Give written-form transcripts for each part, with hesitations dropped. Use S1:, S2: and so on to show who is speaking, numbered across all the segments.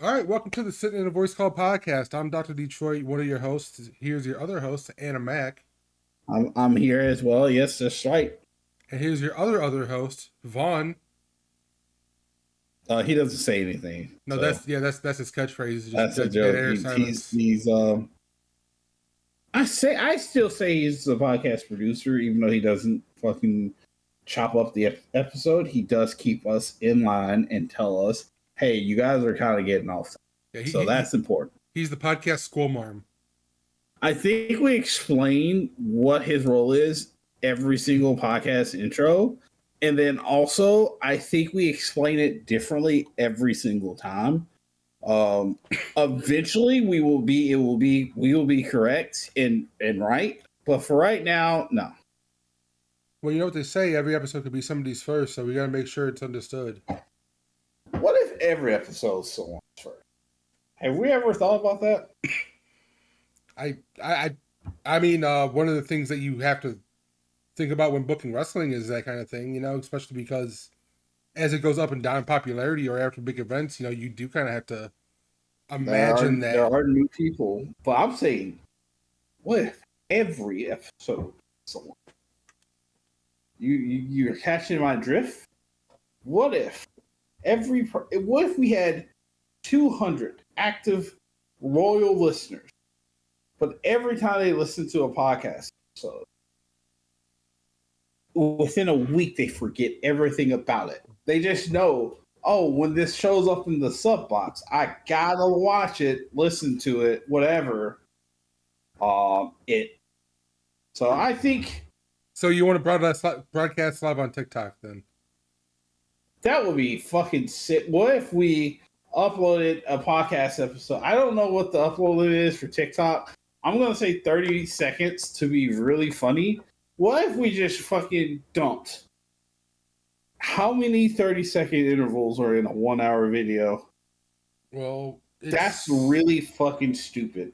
S1: All right, welcome to the Sitting in a Voice Call podcast. I'm Dr. Detroit, one of your hosts. Here's your other host, Anna Mack.
S2: I'm here as well. Yes, that's right.
S1: And here's your other host, Vaughn.
S2: He doesn't say anything.
S1: No,
S2: So
S1: that's his catchphrase. Just
S2: that's a
S1: dead
S2: joke.
S1: air silence.
S2: I still say he's a podcast producer, even though he doesn't fucking chop up the episode. He does keep us in line and tell us, hey, you guys are kind of getting off.
S1: Yeah,
S2: So that's important.
S1: He's the podcast school marm.
S2: I think we explain what his role is every single podcast intro. And then also, I think we explain it differently every single time. Eventually, we will be correct and right. But for right now, no.
S1: Well, you know what they say, every episode could be somebody's first, so we got to make sure it's understood.
S2: What if every episode's someone's first? Have we ever thought about that?
S1: I mean, one of the things that you have to think about when booking wrestling is that kind of thing, especially because as it goes up and down in popularity or after big events, you do kind of have to imagine that.
S2: There are new people, but I'm saying, what if every episode someone? You're catching my drift? What if what if we had 200 active loyal listeners, but every time they listen to a podcast episode, within a week they forget everything about it. They just know, oh, when this shows up in the sub box, I gotta watch it, listen to it, whatever. So I think.
S1: So you want to broadcast live on TikTok then?
S2: That would be fucking sick. What if we uploaded a podcast episode? I don't know what the upload limit is for TikTok. I'm going to say 30 seconds to be really funny. What if we just fucking dumped? How many 30-second intervals are in a 1 hour video?
S1: Well,
S2: that's really fucking stupid.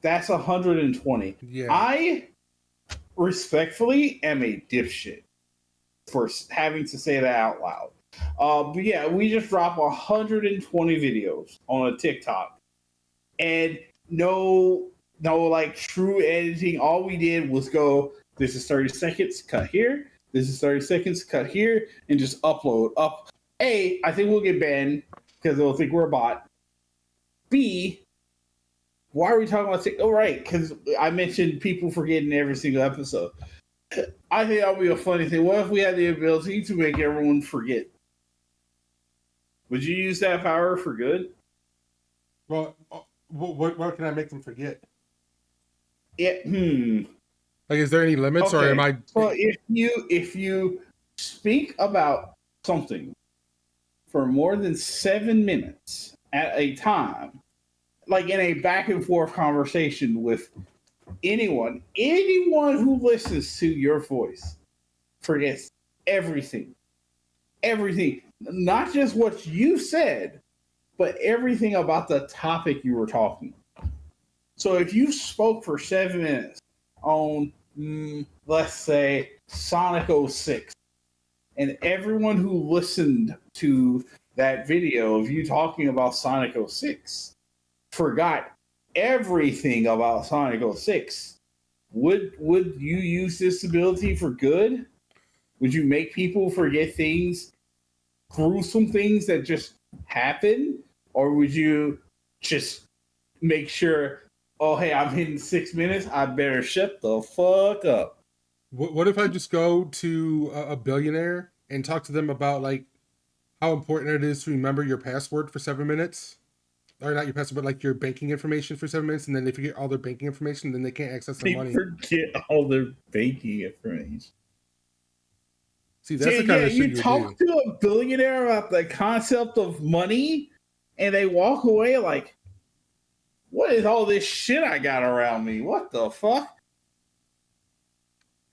S2: That's 120.
S1: Yeah.
S2: I respectfully am a dipshit for having to say that out loud. But yeah, we just dropped 120 videos on a TikTok, and no like true editing. All we did was go, this is 30 seconds, cut here. This is 30 seconds, cut here, and just upload up. A, I think we'll get banned because they'll think we're a bot. B, why are we talking about TikTok? Oh, right, because I mentioned people forgetting every single episode. I think that would be a funny thing. What if we had the ability to make everyone forget? Would you use that power for good?
S1: Well, what can I make them forget?
S2: Yeah.
S1: Like, is there any limits, or am I?
S2: Well, if you speak about something for more than 7 minutes at a time, like in a back and forth conversation with anyone who listens to your voice forgets everything, not just what you said, but everything about the topic you were talking. So if you spoke for 7 minutes on, let's say, Sonic 06, and everyone who listened to that video of you talking about Sonic 06 forgot everything about Sonic 06, would you use this ability for good? Would you make people forget things, gruesome things that just happen? Or would you just make sure, oh, hey, I'm hitting 6 minutes, I better shut the fuck up?
S1: What if I just go to a billionaire and talk to them about, like, how important it is to remember your password for 7 minutes? Or not your password, but like your banking information for 7 minutes, and then they forget all their banking information, then they can't access their money.
S2: Forget all their banking information.
S1: See, that's the kind of shit
S2: you talk to a billionaire about the concept of money, and they walk away like, what is all this shit I got around me? What the fuck?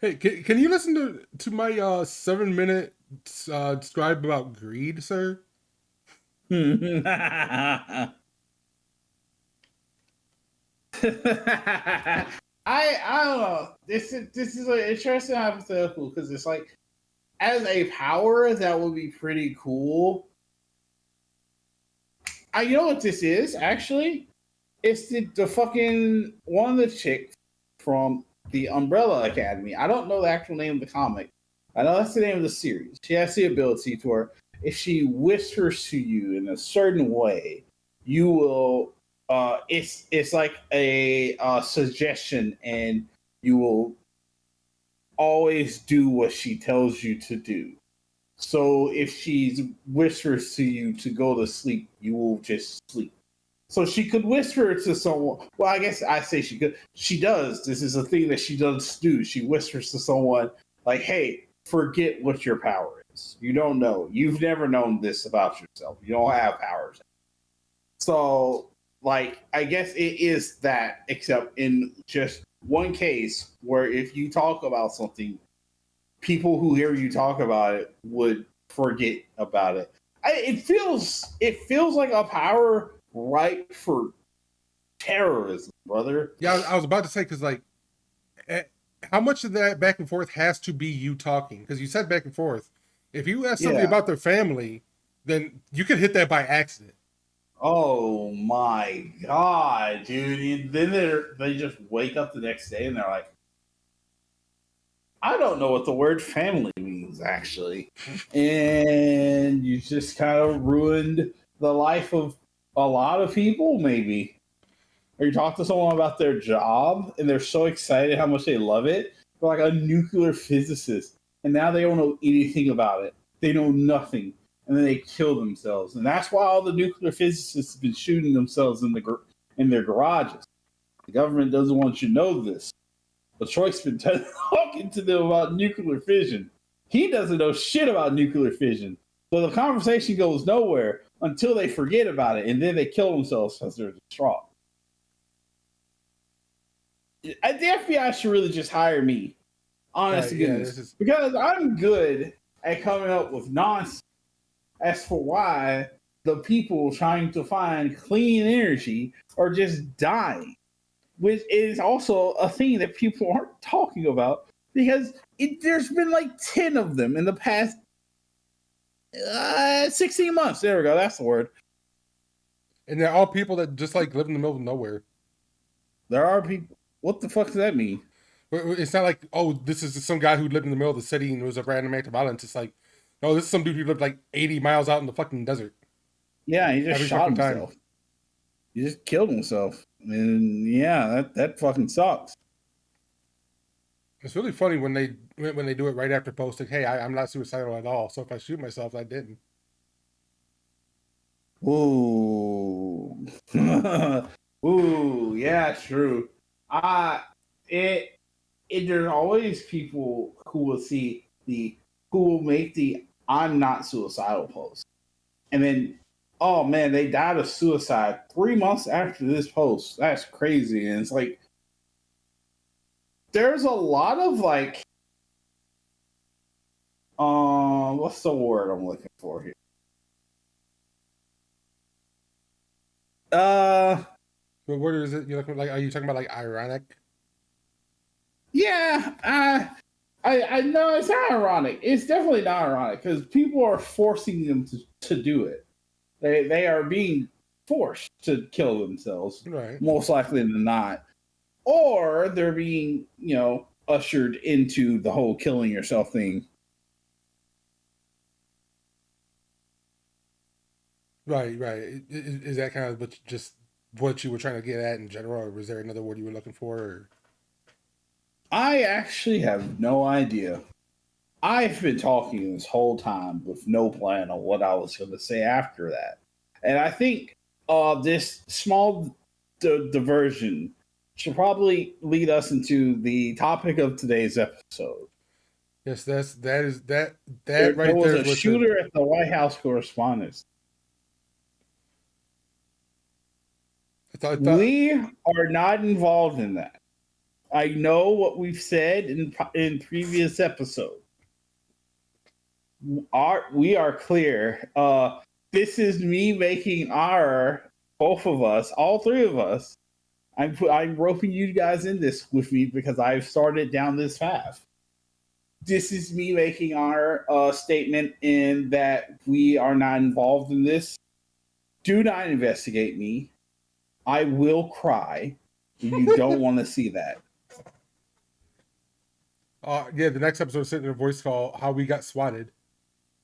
S1: Hey, can you listen to my 7 minute describe about greed, sir?
S2: I don't know. This is an interesting hypothetical because it's like, as a power, that would be pretty cool. I know what this is, actually. It's the fucking one of the chicks from the Umbrella Academy. I don't know the actual name of the comic. I know that's the name of the series. She has the ability to where if she whispers to you in a certain way, you will. It's like a suggestion, and you will always do what she tells you to do. So if she whispers to you to go to sleep, you will just sleep. So she could whisper to someone. Well, I guess I say she could. She does. This is a thing that she does do. She whispers to someone like, "Hey, forget what your power is. You don't know. You've never known this about yourself. You don't have powers." So, like, I guess it is that, except in just one case where if you talk about something, people who hear you talk about it would forget about it. It feels like a power ripe for terrorism, brother.
S1: Yeah, I was about to say because like, eh, how much of that back and forth has to be you talking? Because you said back and forth. If you ask somebody
S2: Yeah.
S1: about their family, then you could hit that by accident.
S2: Oh my god, dude! And then they just wake up the next day and they're like, I don't know what the word family means actually, and you just kind of ruined the life of a lot of people. Maybe, or you talk to someone about their job and they're so excited how much they love it. They're like a nuclear physicist, and now they don't know anything about it. They know nothing, and then they kill themselves. And that's why all the nuclear physicists have been shooting themselves in their garages. The government doesn't want you to know this. But Troy's been talking to them about nuclear fission. He doesn't know shit about nuclear fission. So the conversation goes nowhere until they forget about it, and then they kill themselves because they're distraught. The FBI should really just hire me, honest to
S1: Yeah,
S2: goodness, because I'm good at coming up with nonsense as for why the people trying to find clean energy are just dying, which is also a thing that people aren't talking about because there's been like 10 of them in the past 16 months. There we go. That's the word.
S1: and they're all people that just like live in the middle of nowhere.
S2: There are people. What the fuck does that mean?
S1: It's not like, oh, this is some guy who lived in the middle of the city and it was a random act of violence. It's like, no, this is some dude who lived like 80 miles out in the fucking desert.
S2: Yeah, he just
S1: Every
S2: shot
S1: fucking time.
S2: himself. He just killed himself. And yeah, that fucking sucks.
S1: It's really funny when they do it right after posting, hey, I'm not suicidal at all. So if I shoot myself, I didn't.
S2: Ooh. Ooh, yeah, true. Uh it there's always people who will see the who will make the I'm not suicidal post. And then oh man, they died of suicide 3 months after this post. That's crazy. And it's like there's a lot of like what's the word I'm looking for here?
S1: But what is it you're looking like? Are you talking about like ironic?
S2: Yeah, I know it's not ironic. It's definitely not ironic because people are forcing them to do it. They are being forced to kill themselves,
S1: Right.
S2: most likely than not, or they're being ushered into the whole killing yourself thing.
S1: Right, right. Is that kind of what you were trying to get at in general, or was there another word you were looking for? Or...
S2: I actually have no idea. I've been talking this whole time with no plan on what I was going to say after that. And I think this small diversion should probably lead us into the topic of today's episode.
S1: Yes, that
S2: There
S1: right
S2: was
S1: there
S2: a
S1: is what the
S2: shooter at the White House Correspondents.
S1: I thought
S2: We are not involved in that. I know what we've said in previous episodes. We are clear. This is me making both of us, all three of us. I'm roping you guys in this with me because I've started down this path. This is me making our statement in that we are not involved in this. Do not investigate me. I will cry. You don't want to see that.
S1: Yeah, the next episode is sitting in a voice call, How We Got Swatted.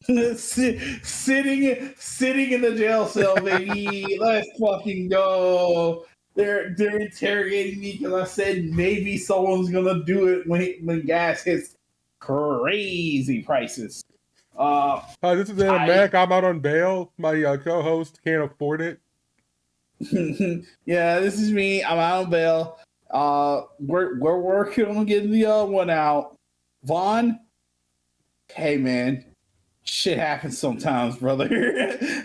S2: sitting in the jail cell, baby. Let's fucking go. They're interrogating me because I said maybe someone's gonna do it when gas hits crazy prices.
S1: This is Anna Mac. I'm out on bail. My co-host can't afford it.
S2: Yeah, this is me. I'm out on bail. We're working on getting the other one out. Vaughn, hey man, shit happens sometimes, brother.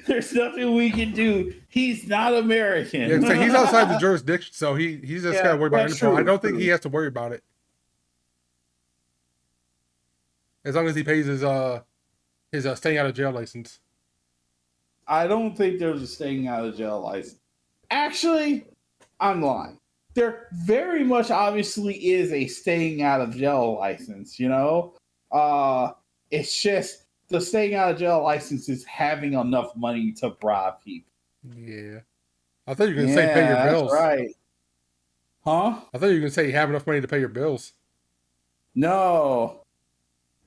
S2: There's nothing we can do. He's not American.
S1: Yeah, so he's outside the jurisdiction, so he's just got to worry about Interpol. I don't think he has to worry about it. As long as he pays his staying out of jail license.
S2: I don't think there's a staying out of jail license. Actually, I'm lying. There very much obviously is a staying out of jail license, you know? It's just the staying out of jail license is having enough money to bribe people.
S1: Yeah. I thought you were going to say pay your bills.
S2: That's right. Huh?
S1: I thought you were going to say you have enough money to pay your bills.
S2: No.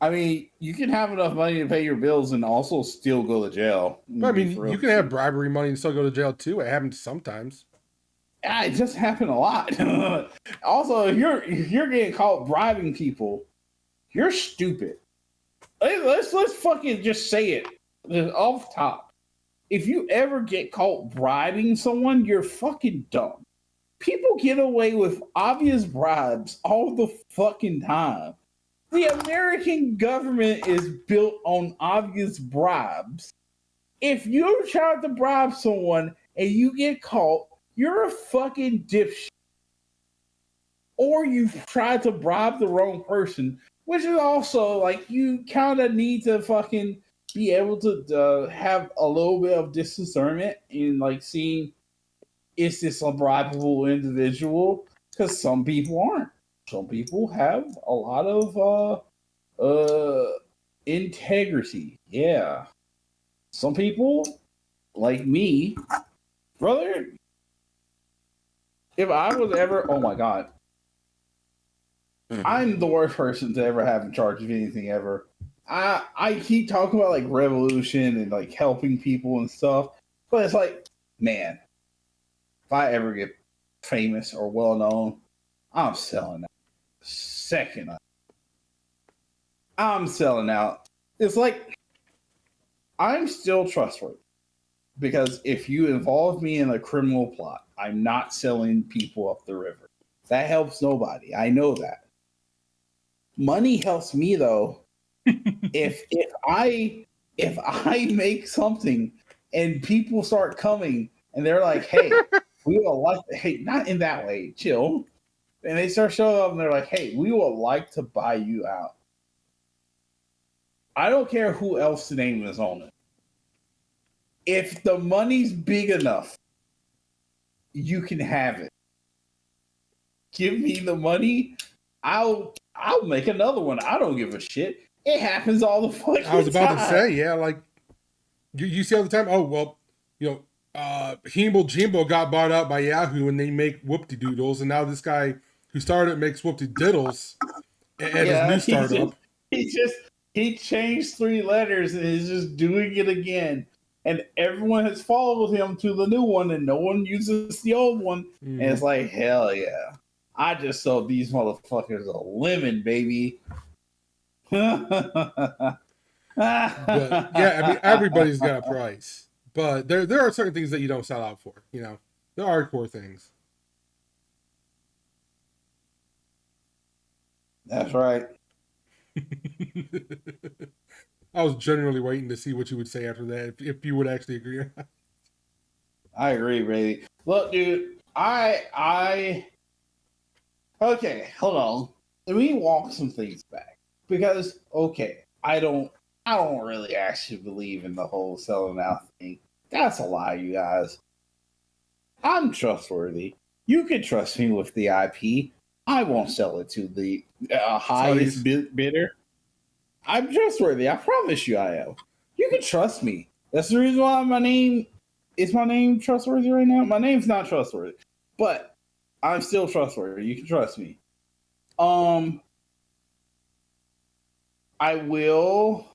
S2: I mean, you can have enough money to pay your bills and also still go to jail.
S1: But, I mean, you can have bribery money and still go to jail too. It happens sometimes.
S2: Yeah, it just happened a lot. Also, if you're getting caught bribing people, you're stupid. Let's fucking just say it off top. If you ever get caught bribing someone, you're fucking dumb. People get away with obvious bribes all the fucking time. The American government is built on obvious bribes. If you try to bribe someone and you get caught, you're a fucking dipshit. Or you tried to bribe the wrong person, which is also like you kind of need to fucking be able to have a little bit of discernment in like seeing, is this a bribable individual? Because some people aren't. Some people have a lot of integrity. Yeah. Some people, like me, brother, if I was ever, oh my God, I'm the worst person to ever have in charge of anything ever. I keep talking about like revolution and like helping people and stuff, but it's like, man, if I ever get famous or well known, I'm selling out. Second, I'm selling out. It's like I'm still trustworthy because if you involve me in a criminal plot, I'm not selling people up the river. That helps nobody. I know that. Money helps me though. if I make something and people start coming and they're like, hey, we will like, hey, not in that way, chill. And they start showing up and they're like, hey, we would like to buy you out. I don't care who else's name is on it. If the money's big enough, you can have it. Give me the money. I'll make another one. I don't give a shit. It happens all the fucking time.
S1: I was about to say, yeah, like you see all the time. Oh well, you know, Himbo Jimbo got bought out by Yahoo and they make whoop-de doodles, and now this guy who started it makes whoop-de diddles at his new startup.
S2: He changed 3 letters and is just doing it again. And everyone has followed him to the new one and no one uses the old one. And it's like, hell yeah. I just sold these motherfuckers a lemon, baby.
S1: But, yeah, I mean, everybody's got a price. But there are certain things that you don't sell out for, you know. There are hardcore things.
S2: That's right.
S1: I was genuinely waiting to see what you would say after that, if you would actually agree.
S2: I agree, baby. Look, dude, okay, hold on. Let me walk some things back. Because, okay, I don't really actually believe in the whole selling out thing. That's a lie, you guys. I'm trustworthy. You can trust me with the IP. I won't sell it to the highest bidder. I'm trustworthy. I promise you I am. You can trust me. That's the reason why my name is my name trustworthy right now? My name's not trustworthy, but I'm still trustworthy. You can trust me. I will.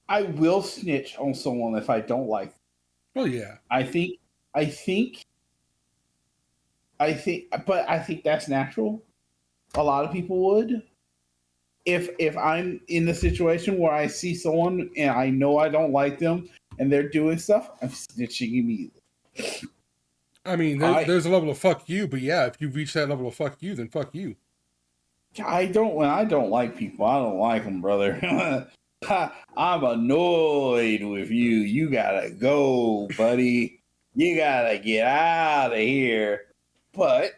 S2: I will snitch on someone if I don't like them.
S1: Well, yeah.
S2: I think. But I think that's natural. A lot of people would. If I'm in the situation where I see someone and I know I don't like them and they're doing stuff, I'm snitching immediately.
S1: I mean, there's a level of fuck you, but yeah, if you reach that level of fuck you, then fuck you.
S2: When I don't like people, I don't like them, brother. I'm annoyed with you. You gotta go, buddy. You gotta get out of here. But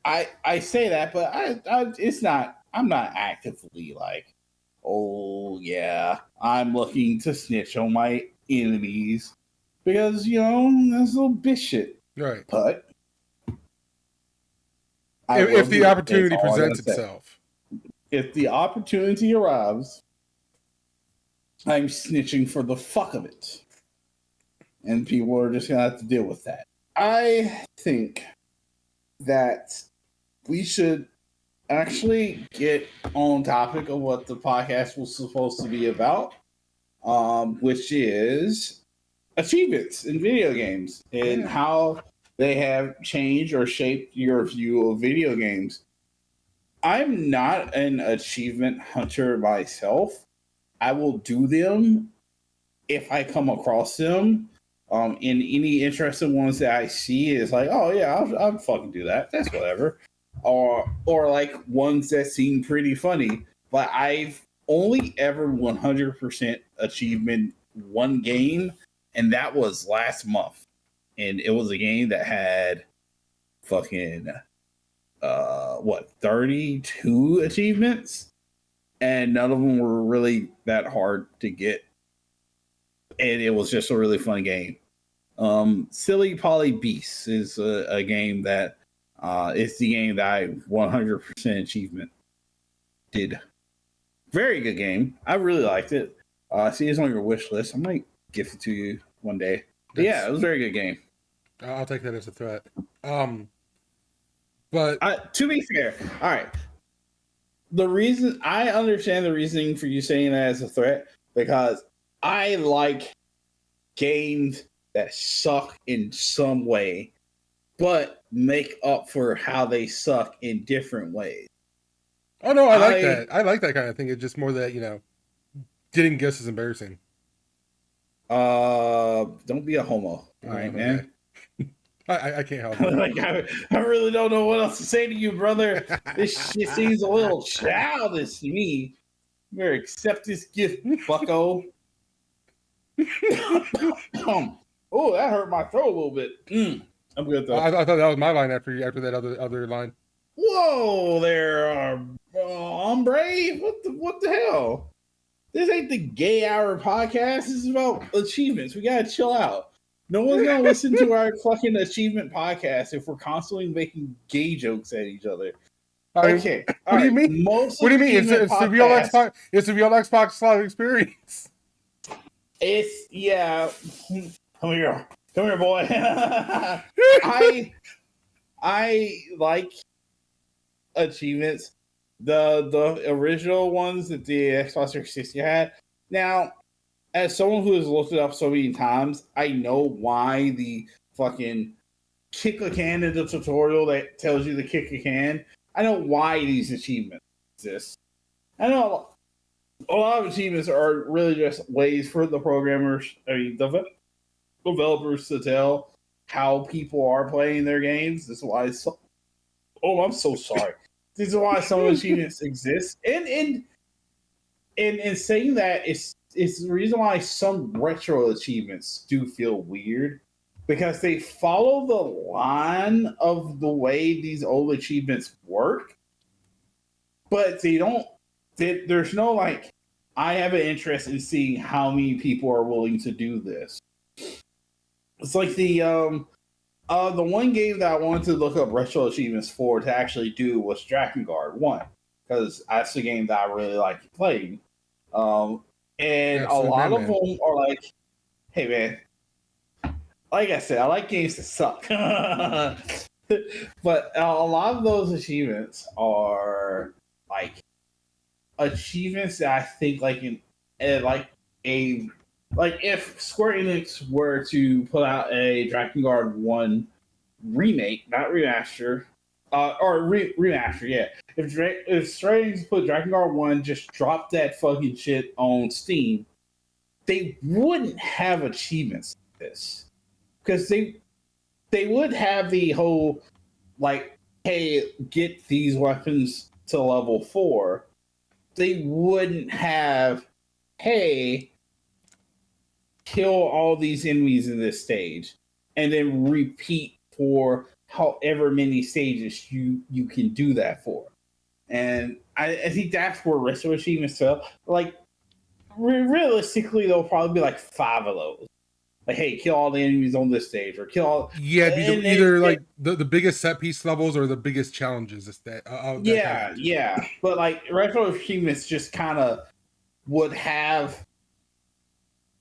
S2: I say that, but it's not. I'm not actively like, oh yeah, I'm looking to snitch on my enemies because that's a little bitch shit.
S1: Right.
S2: But
S1: if the opportunity presents itself,
S2: if the opportunity arrives, I'm snitching for the fuck of it, and people are just gonna have to deal with that. I think that we should actually get on topic of what the podcast was supposed to be about, which is achievements in video games and how they have changed or shaped your view of video games. I'm not an achievement hunter myself. I will do them if I come across them. In any interesting ones that I see, is like, oh yeah, I'll fucking do that. That's whatever. Or like ones that seem pretty funny. But I've only ever 100% achievement one game, and that was last month. And it was a game that had fucking 32 achievements, and none of them were really that hard to get. And it was just a really fun game. Silly Polly Beasts is a game that it's the game that I 100% achievement did. Very good game. I really liked it. See, it's on your wish list. I might gift it to you one day. But yeah, it was a very good game.
S1: I'll take that as a threat. But
S2: to be fair, all right. The reason I understand the reasoning for you saying that as a threat, because I like games that suck in some way, but make up for how they suck in different ways.
S1: Oh no, I like that. I like that kind of thing. It's just more that getting guests is embarrassing.
S2: Don't be a homo, all right, man.
S1: I can't help it.
S2: Like, I really don't know what else to say to you, brother. This shit seems a little childish to me. You better accept this gift, bucko. Oh, that hurt my throat a little bit. I'm good though.
S1: I thought that was my line after that other line.
S2: Whoa there, hombre. What the hell? This ain't the gay hour podcast. This is about achievements. We gotta chill out. No one's gonna listen to our fucking achievement podcast if we're constantly making gay jokes at each other. Okay.
S1: What do you mean? What do you mean? It's the real Xbox. It's the real Xbox Live experience.
S2: It's yeah. Come here, boy. I like achievements. The original ones that the Xbox 360 had. Now, as someone who has looked it up so many times, I know why the fucking kick a can in the tutorial that tells you to kick a can. I know why these achievements exist. I know a lot of achievements are really just ways for the programmers, developers to tell how people are playing their games. This is why. I'm so sorry. This is why some achievements exist, and in saying that, it's the reason why some retro achievements do feel weird, because they follow the line of the way these old achievements work, but they don't. There's no like, I have an interest in seeing how many people are willing to do this. It's like the one game that I wanted to look up retro achievements for to actually do was Drakengard 1, because that's the game that I really like playing. And a
S1: Absolute
S2: lot of
S1: madman.
S2: them are like, hey man, like I said, I like games that suck. But a lot of those achievements are like achievements that I think like a like if Square Enix were to put out a Drakengard 1 remake, not remaster, remaster, yeah. If Square Enix put Drakengard 1, just drop that fucking shit on Steam, they wouldn't have achievements like this. Because they would have the whole like, hey, get these weapons to level 4. They wouldn't have, hey, kill all these enemies in this stage and then repeat for however many stages you can do that for. And I think that's where resto achievements fail. Like realistically, there'll probably be like 5 of those. Like, hey, kill all the enemies on this stage, or kill all.
S1: Yeah, it'd be
S2: And
S1: either like the biggest set piece levels or the biggest challenges. That kind of
S2: yeah,
S1: nature.
S2: yeah. But like retro achievements just kind of would have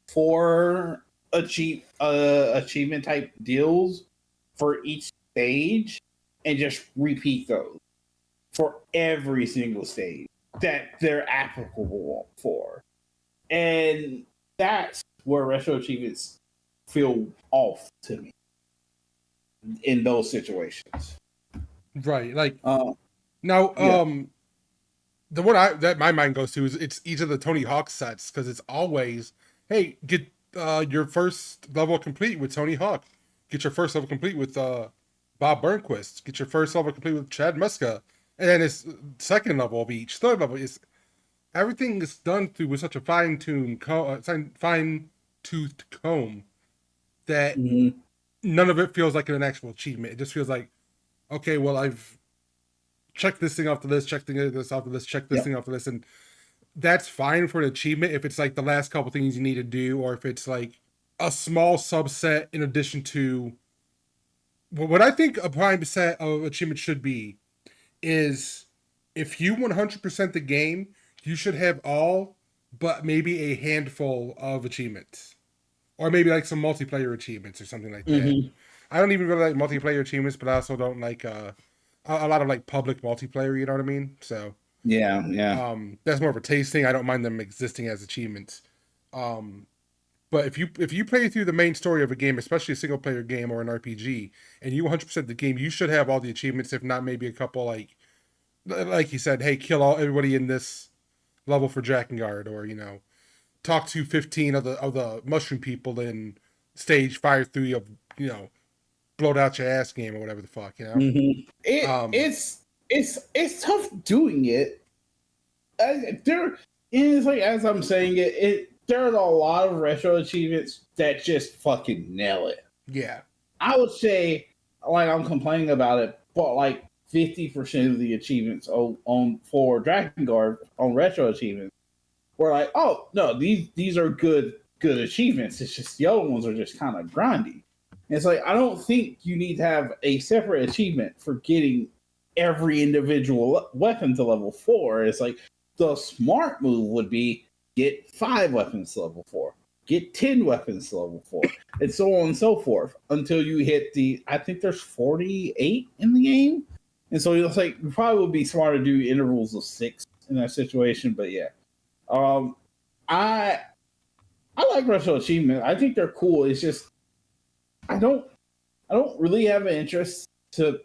S2: 4 achievement type deals for each stage, and just repeat those for every single stage that they're applicable for. And that's where retro achievements feel off to me in those situations.
S1: Right. Like
S2: Uh,
S1: now,
S2: yeah.
S1: the one that my mind goes to is it's each of the Tony Hawk sets because it's always, hey, get your first level complete with Tony Hawk, get your first level complete with Bob Burnquist, get your first level complete with Chad Muska, and then it's second level of each, third level is everything is done through with such a fine toothed comb that
S2: Mm-hmm.
S1: none of it feels like an actual achievement. It just feels like, okay, well, I've checked this thing off the list, check this off the list, check this thing
S2: Yep.
S1: off the list, and that's fine for an achievement if it's like the last couple things you need to do, or if it's like a small subset in addition to what I think a prime set of achievements should be is if you 100% the game, you should have all but maybe a handful of achievements, or maybe like some multiplayer achievements or something like that.
S2: Mm-hmm.
S1: I don't even really like multiplayer achievements, but I also don't like a lot of like public multiplayer. You know what I mean? So
S2: Yeah. Yeah.
S1: that's more of a taste thing. I don't mind them existing as achievements. Um, but if you play through the main story of a game, especially a single player game or an RPG, and you 100% the game, you should have all the achievements, if not maybe a couple like you said, hey, kill all everybody in this level for Drakengard, or talk to 15 of the mushroom people in stage 5-3 of blowed out your ass game or whatever the fuck.
S2: Mm-hmm.
S1: Um,
S2: It's tough doing it. There is like as I'm saying it. There are a lot of retro achievements that just fucking nail it.
S1: yeah,
S2: I would say, like I'm complaining about it, but like 50% of the achievements on for Dragon Guard on retro achievements were like, oh no, these are good achievements. It's just the other ones are just kind of grindy. And it's like I don't think you need to have a separate achievement for getting every individual weapon to level 4. It's like the smart move would be get 5 weapons to level 4, get 10 weapons to level 4, and so on and so forth until you hit I think there's 48 in the game. And so it's like you probably would be smart to do intervals of 6 in that situation. But yeah, um, I I like retro achievement. I think they're cool. It's just I don't I don't really have an interest to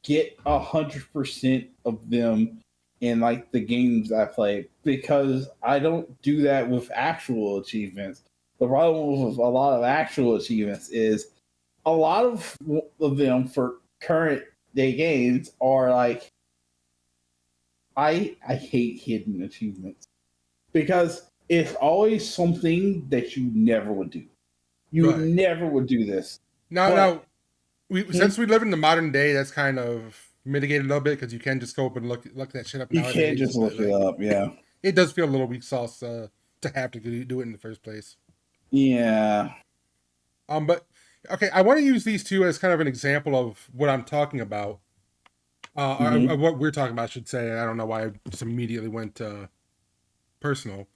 S2: get 100% of them in like the games I play because I don't do that with actual achievements. The problem with a lot of actual achievements is a lot of them for current day games are like I hate hidden achievements because it's always something that you never would do. You
S1: right.
S2: never would do this,
S1: Now
S2: but
S1: we
S2: hmm,
S1: since we live in the modern day, that's kind of mitigated a little bit because you can just go up and look that shit up
S2: you can't
S1: nowadays.
S2: just
S1: But
S2: look it
S1: like,
S2: up. Yeah,
S1: it does feel a little weak sauce to have to do it in the first place.
S2: yeah.
S1: But okay, I want to use these two as kind of an example of what I'm talking about, or
S2: Hmm.
S1: what we're talking about, I should say. I don't know why I just immediately went personal.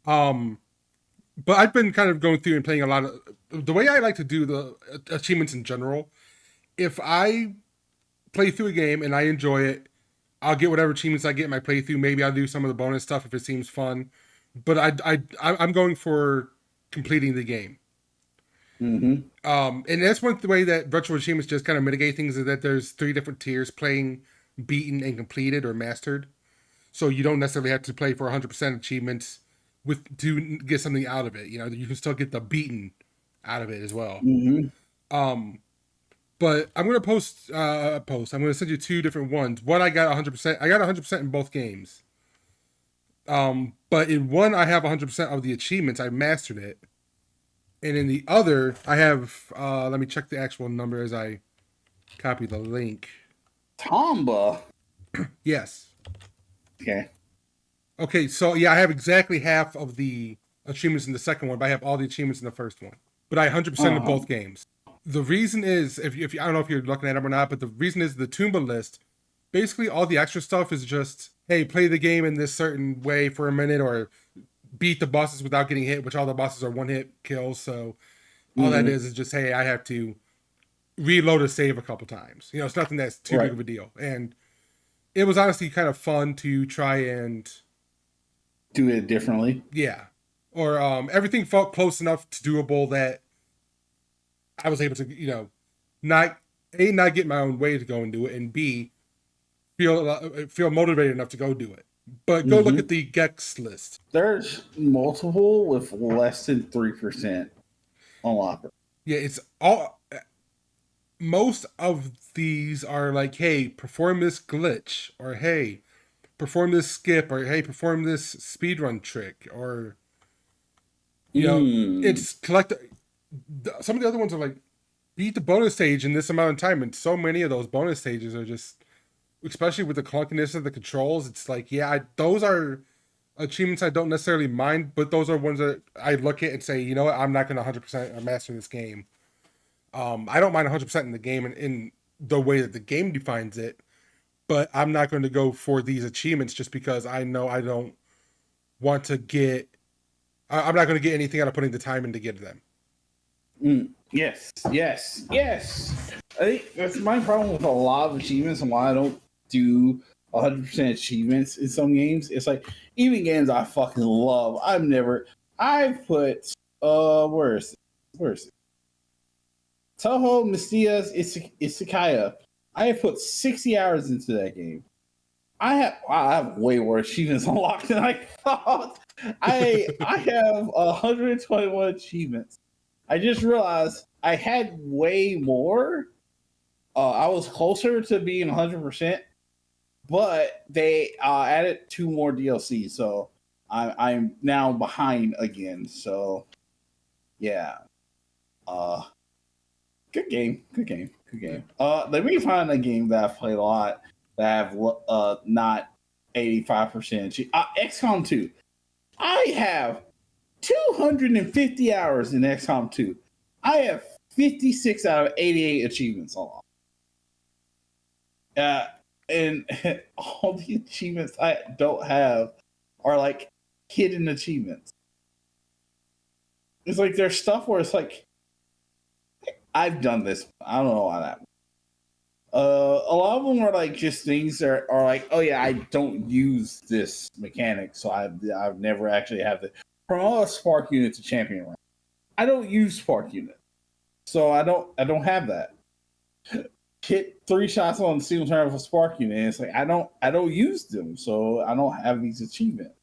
S1: Um, but I've been kind of going through and playing a lot of the way I like to do the achievements in general. If I play through a game and I enjoy it, I'll get whatever achievements I get in my playthrough. Maybe I'll do some of the bonus stuff if it seems fun. But I'm going for completing the game.
S2: Mm-hmm.
S1: And that's one way that virtual achievements just kind of mitigate things is that there's 3 different tiers: playing, beaten, and completed or mastered. So you don't necessarily have to play for 100% achievements with to get something out of it. You know, you can still get the beaten out of it as well.
S2: Mm-hmm.
S1: Um, but I'm gonna post a post. I'm gonna send you 2 different ones. One I got 100%. I got 100% in both games. But in one I have 100% of the achievements. I mastered it, and in the other I have. Let me check the actual number as I copy the link.
S2: Tomba.
S1: Yes.
S2: Okay.
S1: Okay. So yeah, I have exactly half of the achievements in the second one, but I have all the achievements in the first one. But I 100% in
S2: Uh-huh.
S1: both games. The reason is, if I don't know if you're looking at them or not, but the reason is the Toomba list. Basically, all the extra stuff is just, hey, play the game in this certain way for a minute, or beat the bosses without getting hit, which all the bosses are one hit kills. So all that
S2: Mm-hmm.
S1: is just, hey, I have to reload a save a couple times. You know, it's nothing that's too big
S2: Right.
S1: of a deal. And it was honestly kind of fun to try and,
S2: Do it differently.
S1: yeah. Or everything felt close enough to doable that I was able to, not not get my own way to go and do it, and B feel motivated enough to go do it. But go look
S2: Mm-hmm.
S1: at the Gex list.
S2: There's multiple with less than 3% unlocker.
S1: Yeah, it's all. Most of these are like, hey, perform this glitch, or hey, perform this skip, or hey, perform this speedrun trick, or
S2: Mm.
S1: it's collect. Some of the other ones are like, beat the bonus stage in this amount of time, and so many of those bonus stages are just, especially with the clunkiness of the controls, it's like, yeah, those are achievements I don't necessarily mind, but those are ones that I look at and say, you know what, I'm not going to 100% master this game. I don't mind 100% in the game and in the way that the game defines it, but I'm not going to go for these achievements just because I know I don't want to get. I'm not going to get anything out of putting the time in to get them.
S2: Yes, yes, yes. I think that's my problem with a lot of achievements and why I don't do 100% achievements in some games. It's like, even games I fucking love, I've put, where is it? Toho Mystia's Isekaya. I have put 60 hours into that game. I have way more achievements unlocked than I thought. I have 121 achievements. I just realized I had way more. I was closer to being 100%, but they added 2 more DLC, so I'm now behind again. So yeah, uh, good game, good game, good game. Let me find a game that I've played a lot that I've not 85%. XCOM 2. I have 250 hours in XCOM 2. I have 56 out of 88 achievements unlocked. And all the achievements I don't have are like hidden achievements. It's like there's stuff where it's like, I've done this. I don't know why that. A lot of them are like just things that are like, oh yeah, I don't use this mechanic, so I've never actually had the promote a spark unit to champion rank. I don't use spark unit, so I don't have that. Hit 3 shots on the single turn of a spark unit, and it's like I don't use them, so I don't have these achievements.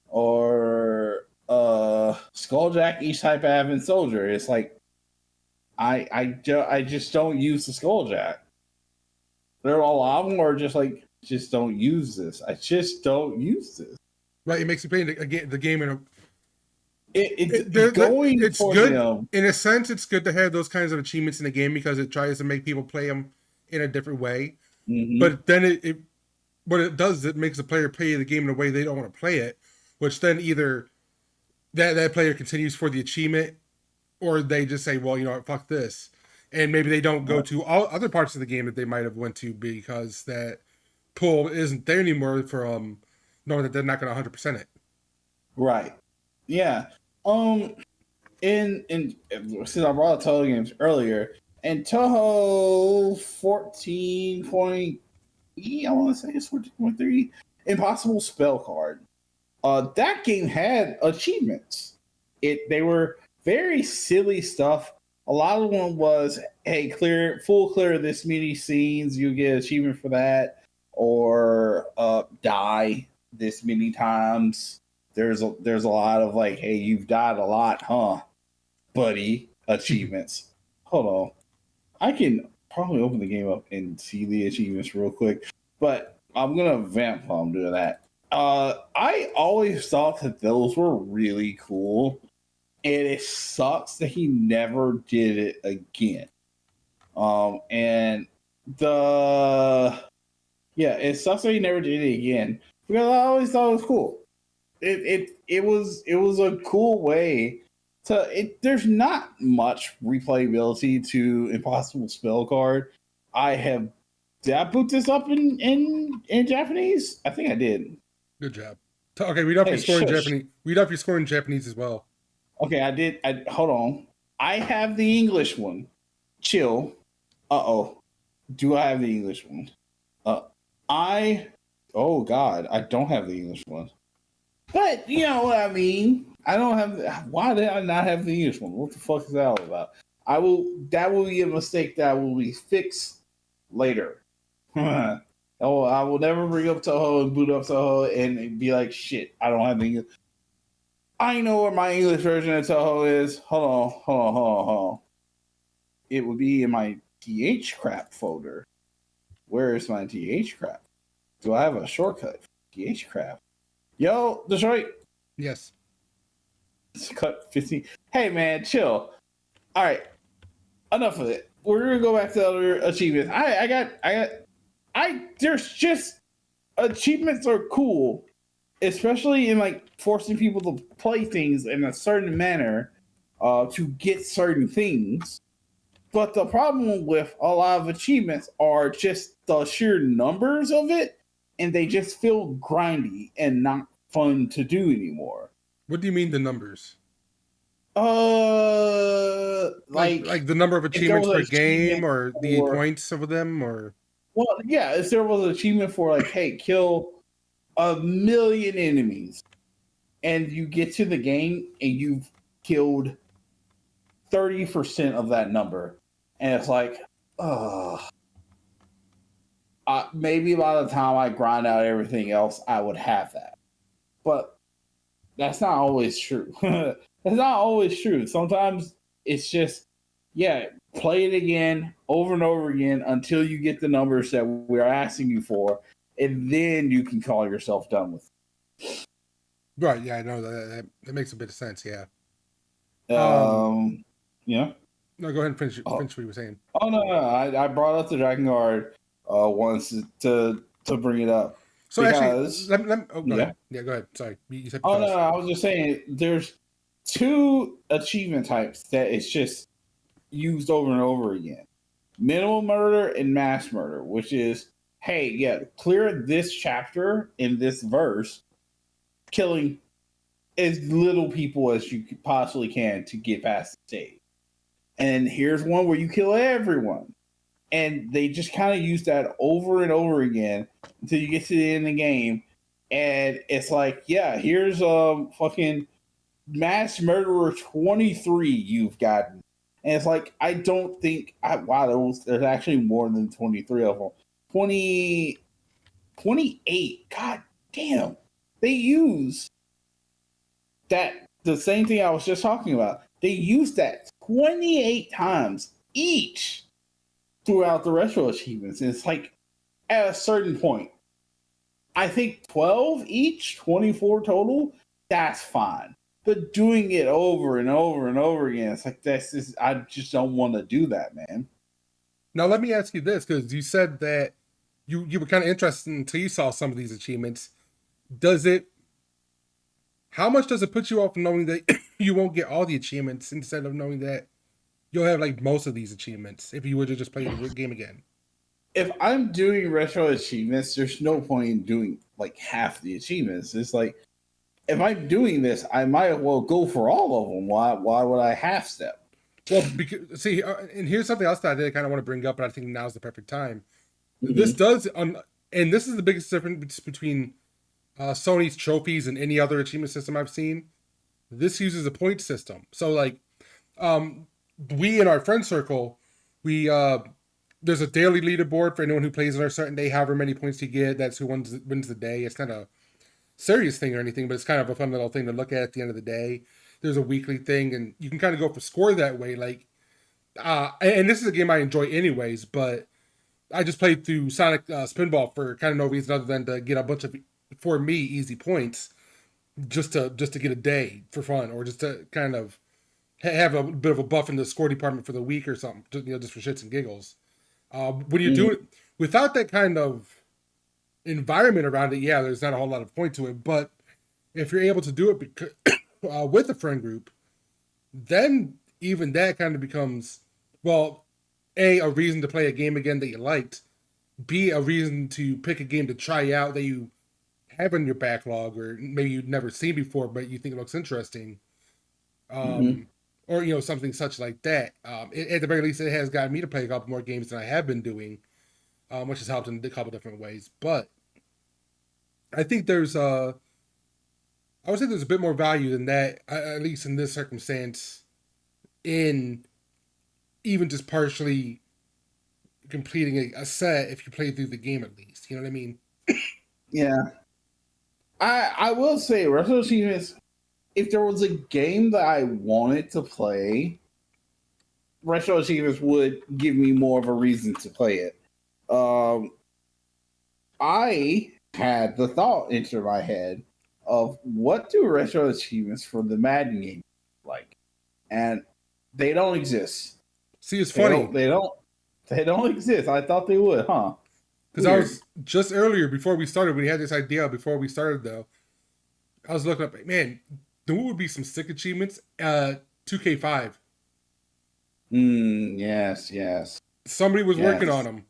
S2: Or Skulljack, each type of advent soldier. It's like I just don't use the Skulljack. There are a lot of them are just like, just don't use this. I just don't use this.
S1: Right, it makes you play the game in a.
S2: It's going
S1: It's
S2: for
S1: good
S2: them.
S1: in a sense. It's good to have those kinds of achievements in the game because it tries to make people play them in a different way.
S2: Mm-hmm.
S1: But then what it does is it makes the player play the game in a way they don't want to play it, which then either that player continues for the achievement, or they just say, well, you know what, fuck this, and maybe they don't go to all other parts of the game that they might have went to because that pull isn't there anymore from knowing that they're not going to 100% it.
S2: Right. Yeah. In since I brought up Toho games earlier, and Toho 14 point I want to say it's 14.3 Impossible Spell Card. That game had achievements. They were very silly stuff. A lot of them was, hey, clear of this many scenes, you get achievement for that, or die this many times. There's a lot of like, hey, you've died a lot, huh, buddy? Achievements. Hold on, I can probably open the game up and see the achievements real quick, but I'm gonna vamp while I'm doing that. I always thought that those were really cool, and it sucks that he never did it again. And the yeah, it sucks that he never did it again because I always thought it was cool. It was a cool way to. There's not much replayability to Impossible Spell Card. I have. Did I boot this up in Japanese? I think I did.
S1: Good job. Okay, read off your
S2: Hey,
S1: score in
S2: shush.
S1: Japanese. Read off your score in Japanese as well.
S2: Okay, I did. I hold on. I have the English one. Chill. Uh-oh. Do I have the English one? Uh I oh god, I don't have the English one. But you know what I mean. I don't have why did I not have the English one? What the fuck is that all about? I will that will be a mistake that will be fixed later. I will never bring up Toho and boot up Toho and be like, shit, I don't have the English. I know where my English version of Toho is. Hold on. It would be in my TH crap folder. Where is my TH crap? Do I have a shortcut for TH crap? Yo, Detroit,
S1: Yes.
S2: it's cut 15. Hey man, chill. All right, enough of it. We're gonna go back to other achievements. There's just achievements are cool, especially in like forcing people to play things in a certain manner, to get certain things. But the problem with a lot of achievements are just the sheer numbers of it, and they just feel grindy and not fun to do anymore.
S1: What do you mean the numbers? Like
S2: Like
S1: the number of
S2: if there
S1: achievements
S2: was an
S1: per game,
S2: achievement
S1: or the
S2: for,
S1: points of them, or
S2: well, yeah, if there was an achievement for like, hey, kill 1,000,000 enemies, and you get to the game and you've killed 30% of that number, and it's like, ugh. Maybe by the time I grind out everything else, I would have that. But that's not always true. That's not always true. Sometimes it's just, yeah, play it again over and over again until you get the numbers that we're asking you for, and then you can call yourself done with
S1: right? Yeah, I know that makes a bit of sense. Yeah.
S2: it.
S1: Um.
S2: Yeah.
S1: No, go ahead and
S2: Oh,
S1: finish what you were saying.
S2: no. I brought up the Dragon Guard once to bring it up
S1: So actually,
S2: because,
S1: oh, go
S2: yeah.
S1: ahead. Yeah, go ahead. Sorry, you said
S2: Oh no,
S1: because.
S2: I was just saying there's two achievement types that it's just used over and over again. Minimal murder and mass murder, which is, hey, yeah, clear this chapter in this verse, killing as little people as you possibly can to get past the stage. And here's one where you kill everyone. And they just kind of use that over and over again until you get to the end of the game. And it's like, yeah, here's fucking mass murderer 23 you've gotten. And it's like, I don't think, wow, there's actually more than 23 of them. 20, 28. God damn. They use the same thing I was just talking about. They use that 28 times each throughout the retro achievements. And it's like, at a certain point, I think 12 each, 24 total, that's fine. But doing it over and over and over again, it's like I just don't want to do that, man.
S1: Now let me ask you this, because you said that you were kind of interested until you saw some of these achievements. Does it? How much does it put you off knowing that you won't get all the achievements instead of knowing that you'll have like most of these achievements if you were to just play the game again?
S2: If I'm doing retro achievements, there's no point in doing like half the achievements. It's like if I'm doing this, I might as well go for all of them. Why would I half step?
S1: Well, because see, and here's something else that I did kind of want to bring up, but I think now's the perfect time. This
S2: Mm-hmm.
S1: does, and this is the biggest difference between Sony's trophies and any other achievement system I've seen. This uses a point system. So like, um, we in our friend circle, we there's a daily leaderboard for anyone who plays on a certain day. However many points you get, that's who wins the day. It's not a serious thing or anything, but it's kind of a fun little thing to look at the end of the day. There's a weekly thing, and you can kind of go for score that way. Like, and this is a game I enjoy anyways, but I just played through Sonic Spinball for kind of no reason other than to get a bunch of, for me, easy points, just to get a day for fun, or just to kind of have a bit of a buff in the score department for the week or something, just for shits and giggles. When you do it without that kind of environment around it, yeah, there's not a whole lot of point to it. But if you're able to do it because, with a friend group, then even that kind of becomes, well, a reason to play a game again that you liked, b a reason to pick a game to try out that you have in your backlog or maybe you've never seen before but you think it looks interesting,
S2: Mm-hmm.
S1: um, or something such like that. At the very least, it has gotten me to play a couple more games than I have been doing, which has helped in a couple different ways. But I think I would say there's a bit more value than that, at least in this circumstance, in even just partially completing a set if you play through the game at least. You know what I mean?
S2: Yeah, I will say Retro Achievements. If there was a game that I wanted to play, Retro Achievements would give me more of a reason to play it. Um, I had the thought enter my head of what do Retro Achievements for the Madden game like, and they don't exist.
S1: See, it's
S2: They
S1: funny
S2: don't. They don't. They don't exist. I thought they would, huh?
S1: because I
S2: Weird.
S1: was just earlier before we started, when we had this idea before we started though, I was looking up, like, man, there would be some sick achievements. 2K5.
S2: Yes. Yes.
S1: Somebody was working on
S2: Yes.
S1: them.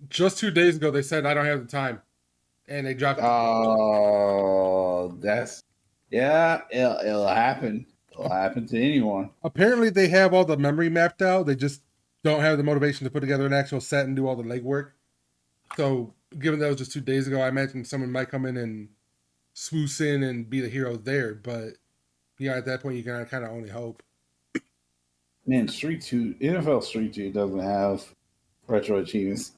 S1: Just 2 days ago, they said, I don't have the time. And they dropped it.
S2: Oh, that's yeah. It'll happen. It'll happen to anyone.
S1: Apparently, they have all the memory mapped out. They just don't have the motivation to put together an actual set and do all the legwork. So, given that was just 2 days ago, I imagine someone might come in and swoosh in and be the hero there. But yeah, at that point, you can kind of only hope.
S2: Man, Street Two, NFL Street Two doesn't have retro achievements.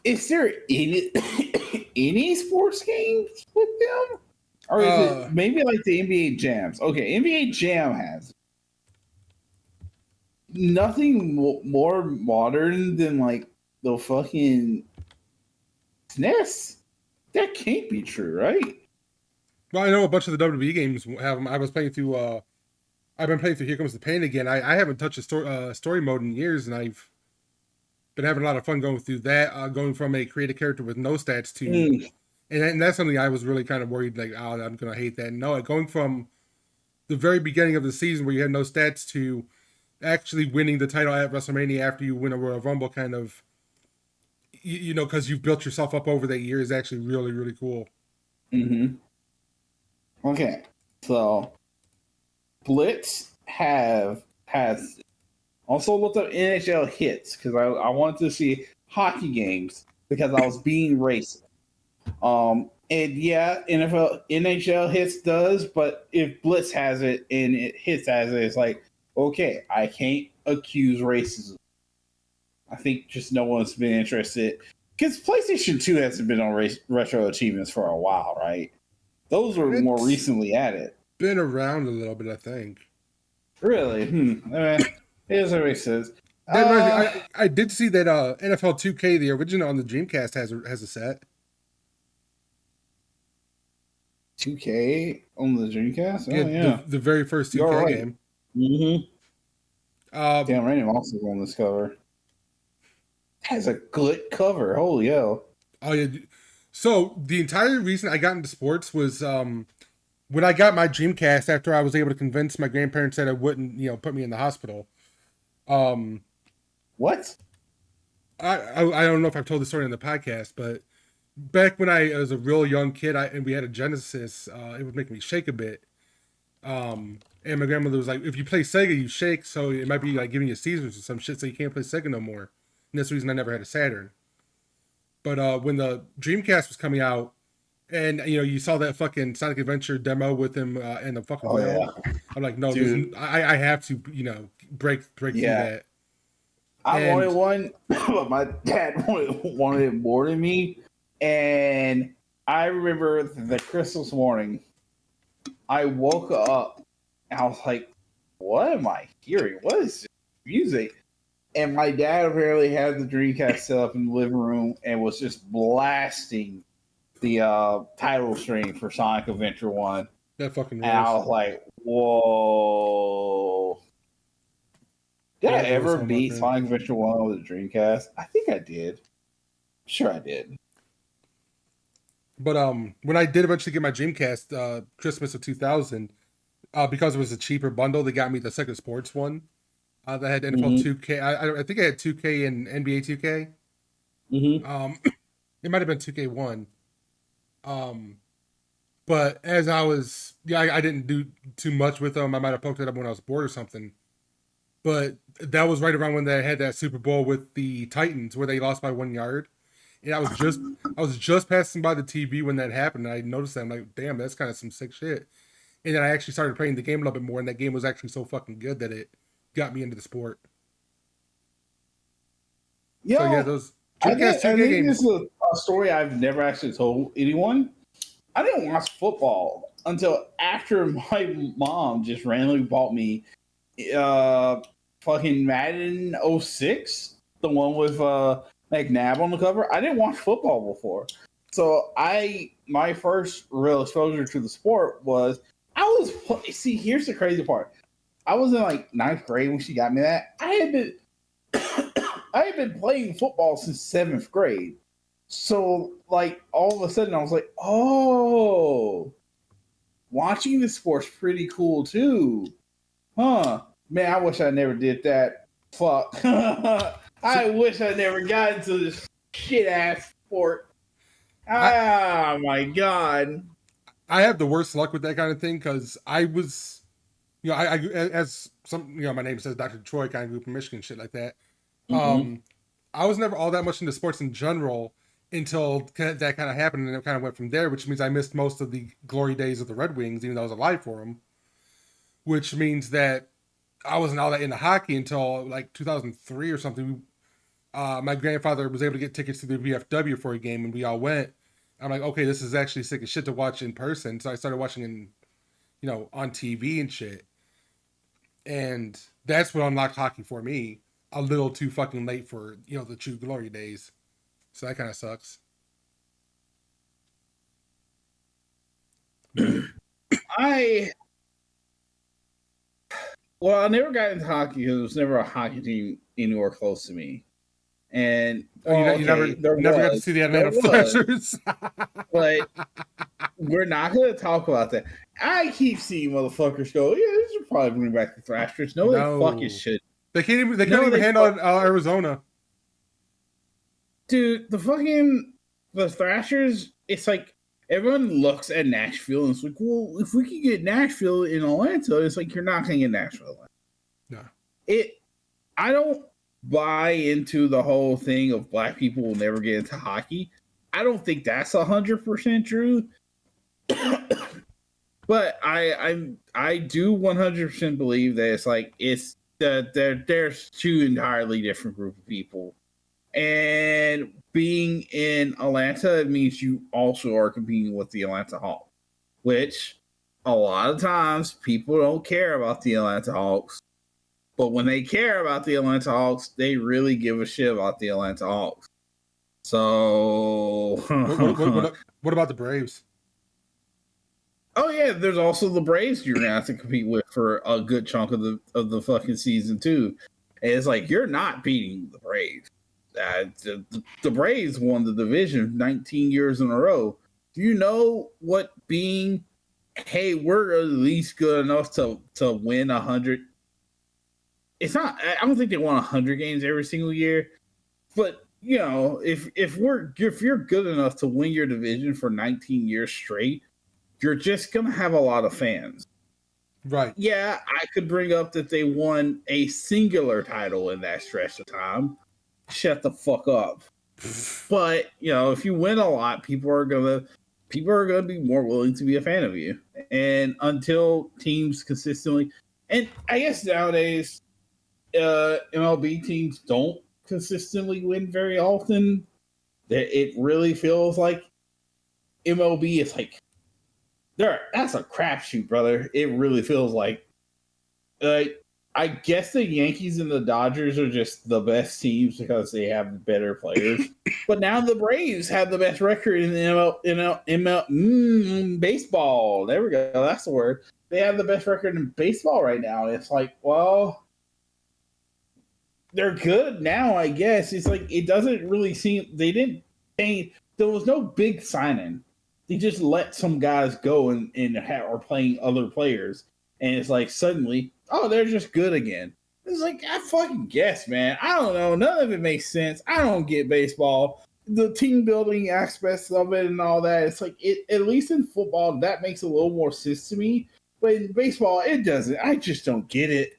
S2: Is there any any sports games with them, or is
S1: Uh,
S2: it maybe like the NBA Jams? Okay, NBA Jam has nothing more modern than like the fucking SNES. That can't be true, right?
S1: well, I know a bunch of the WWE games have them. I was playing through. I've been playing through Here Comes the Pain again. I haven't touched a story mode in years, and I've been having a lot of fun going through that. Going from a creative character with no stats to,
S2: Mm,
S1: and that's something I was really kind of worried, like, oh, I'm gonna hate that. No, going from the very beginning of the season where you had no stats to actually winning the title at WrestleMania after you win a Royal Rumble, kind of, because you've built yourself up over that year, is actually really really cool.
S2: hmm Okay, so Blitz has also looked up NHL hits because I wanted to see hockey games because I was being racist. And yeah, NHL hits does, but if Blitz has it and it hits has it, it's like okay, I can't accuse racism. I think just no one's been interested because PlayStation 2 hasn't been on retro achievements for a while, right? Those were more
S1: It's
S2: recently added.
S1: been around a little bit, I think.
S2: Really? Here's what it says.
S1: That reminds me, I did see that NFL 2K, the original on the Dreamcast, has a set.
S2: 2K on the Dreamcast?
S1: Yeah,
S2: Oh, yeah.
S1: the very first
S2: You're
S1: 2K
S2: right.
S1: game.
S2: Mm-hmm.
S1: Um,
S2: Damn, Randy Moss is on this cover. Has a good cover. Holy hell.
S1: oh yeah. So the entire reason I got into sports was when I got my Dreamcast after I was able to convince my grandparents that I wouldn't, put me in the hospital. Um,
S2: What?
S1: I don't know if I've told the story on the podcast, but back when I was a real young kid, and we had a Genesis, it would make me shake a bit. And my grandmother was like, "If you play Sega, you shake, so it might be like giving you seizures or some shit, so you can't play Sega no more." And that's the reason I never had a Saturn. But when the Dreamcast was coming out, and you saw that fucking Sonic Adventure demo with him and the fucking
S2: Oh yeah,
S1: whale, I'm like, no, there's,
S2: dude.
S1: I have to, break through
S2: Yeah,
S1: that.
S2: I wanted
S1: And
S2: one, but my dad wanted it more than me. And I remember the Christmas morning, I woke up and I was like, "What am I hearing? What is this music?" And my dad apparently had the Dreamcast set up in the living room and was just blasting the title screen for Sonic Adventure 1.
S1: that fucking
S2: And I
S1: rules.
S2: was like, whoa. Did I
S1: That rules
S2: ever
S1: so much,
S2: beat
S1: man.
S2: Sonic Adventure 1 with a Dreamcast? I think I did. Sure, I did.
S1: But when I did eventually get my Dreamcast, Christmas of 2000, because it was a cheaper bundle, they got me the Sega Sports one. That had NFL
S2: Mm
S1: 2K. I think I had 2K and NBA 2K.
S2: hmm. Mm hmm.
S1: It might have been 2K1. Um, but as I was, yeah, I didn't do too much with them. I might have poked it up when I was bored or something. But that was right around when they had that Super Bowl with the Titans where they lost by 1 yard. And I was just passing by the TV when that happened. And I noticed that. I'm like, damn, that's kind of some sick shit. And then I actually started playing the game a little bit more, and that game was actually so fucking good that it got me into the sport. So yeah,
S2: Yo,
S1: those Dreamcast
S2: I
S1: 2K
S2: think this
S1: games.
S2: is a story I've never actually told anyone. I didn't watch football until after my mom just randomly bought me uh fucking Madden '06, the one with McNabb on the cover. I didn't watch football before. So my first real exposure to the sport was see, here's the crazy part. I was in like ninth grade when she got me that. I had been playing football since seventh grade. So like all of a sudden I was like, oh, watching the sport's pretty cool too. Huh. Man, I wish I never did that. Fuck.
S1: See,
S2: I wish I never got into this shit ass sport.
S1: I
S2: Ah, my god.
S1: I have the worst luck with that kind of thing because I was, I as some, my name says Dr. Troy, kind of group from Michigan, shit like that.
S2: Mm-hmm.
S1: Um, I was never all that much into sports in general until that kind of happened, and it kind of went from there. Which means I missed most of the glory days of the Red Wings, even though I was alive for them. Which means that I wasn't all that into hockey until like 2003 or something. My grandfather was able to get tickets to the VFW for a game, and we all went. I'm like, okay, this is actually sick as shit to watch in person. So I started watching on TV and shit, and that's what unlocked hockey for me. A little too fucking late for the true glory days. So that kind of sucks. But
S2: I I never got into hockey because there was never a hockey team anywhere close to me. And
S1: oh, you, you never
S2: okay, there
S1: never got to
S2: was,
S1: see the
S2: there
S1: Atlanta
S2: was,
S1: Thrashers.
S2: but we're not going to talk about that. I keep seeing motherfuckers go, yeah, this should probably bring back the Thrashers. No, they fucking
S1: No,
S2: should.
S1: they can't even. They couldn't
S2: No,
S1: even
S2: they
S1: handle
S2: fucking
S1: Arizona.
S2: dude. The Thrashers. It's like everyone looks at Nashville and it's like, well, if we could get Nashville in Atlanta, it's like you're not going to get Nashville.
S1: No,
S2: It. I don't buy into the whole thing of black people will never get into hockey. I don't think that's 100% true. But I do 100% believe that it's that there's two entirely different group of people, and being in Atlanta it means you also are competing with the Atlanta Hawks, which a lot of times people don't care about the Atlanta Hawks, but when they care about the Atlanta Hawks, they really give a shit about the Atlanta Hawks. So
S1: what what what what about the Braves?
S2: oh yeah, there's also the Braves you're gonna have to compete with for a good chunk of the fucking season too. And it's like you're not beating the Braves. The Braves won the division 19 years in a row. Do you know what being? Hey, we're at least good enough to win 100. It's not. I don't think they won 100 games every single year, but you know, if you're good enough to win your division for 19 years straight, you're just gonna have a lot of fans.
S1: Right.
S2: Yeah, I could bring up that they won a singular title in that stretch of time. Shut the fuck up. But you know, if you win a lot, people are gonna be more willing to be a fan of you. And until teams consistently, and I guess nowadays, MLB teams don't consistently win very often. That it really feels like MLB is like that's a crapshoot, brother. It really feels like. Uh, I guess the Yankees and the Dodgers are just the best teams because they have better players. But now the Braves have the best record in the baseball. There we go. That's the word. They have the best record in baseball right now. It's like, well, they're good now, I guess. It's like it doesn't really seem they didn't pay. There was no big signing. They just let some guys go and are playing other players, and it's like suddenly, oh, they're just good again. It's like I fucking guess, man. I don't know. None of it makes sense. I don't get baseball. The team building aspects of it and all that. It's like it. At least in football, that makes a little more sense to me. But in baseball, it doesn't. I just don't get it.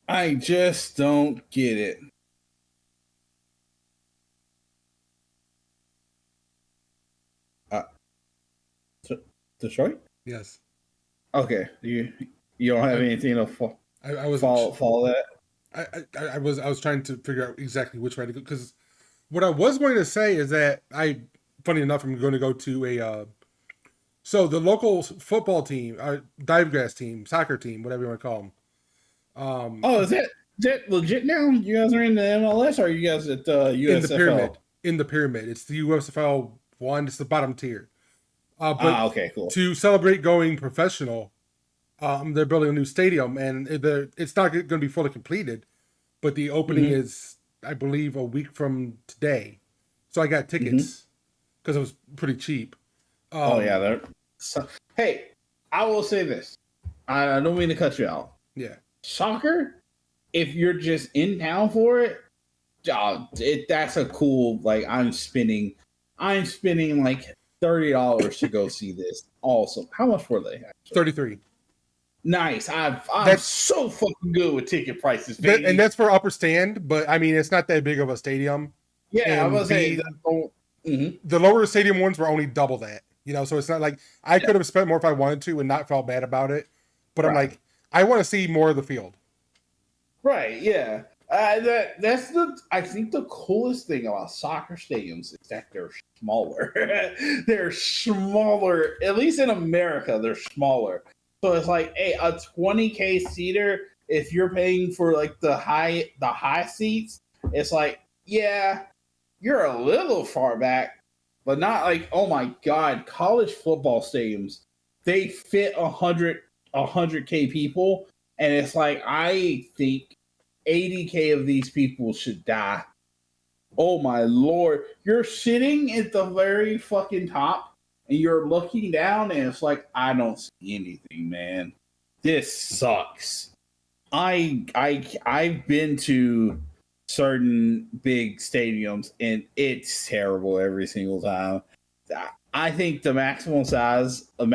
S2: I just don't get it. Uh, Detroit?
S1: Yes.
S2: Okay. You don't have anything to
S1: I was
S2: follow that?
S1: I was trying to figure out exactly which way to go, because what I was going to say is that funny enough, I'm going to go to so the local football team, divegrass team, soccer team, whatever you want to call them.
S2: Oh, is that legit now? You guys are in the MLS, or are you guys at USFL?
S1: In the pyramid. In the pyramid, it's the USFL one. It's the bottom tier. But
S2: okay, cool.
S1: to celebrate going professional, they're building a new stadium, and it's not going to be fully completed, but the opening is, I believe, a week from today. So I got tickets because it was pretty cheap.
S2: Oh yeah, hey, I will say this. I don't mean to cut you out.
S1: Yeah,
S2: soccer. If you're just in town for it, that's a cool. Like I'm spending like $30 to go see this. Also, how much were they? Actually?
S1: 33.
S2: Nice. I'm so fucking good with ticket prices, baby.
S1: And that's for upper stand, but I mean, it's not that big of a stadium.
S2: Yeah, I was saying
S1: the lower stadium ones were only double that. You know, so it's not like I could have spent more if I wanted to and not felt bad about it. But I'm like, I want to see more of the field.
S2: Right. Yeah. That's I think the coolest thing about soccer stadiums is that they're smaller. They're smaller, at least in America. They're smaller. So it's like, hey, a 20K seater. If you're paying for like the high seats, it's like, yeah, you're a little far back, but not like, oh my god, college football stadiums, they fit 100K people, and it's like I think 80K of these people should die. Oh my lord. You're sitting at the very fucking top and you're looking down and it's like, I don't see anything, man. This sucks. I've been to certain big stadiums and it's terrible every single time. I think the maximum size of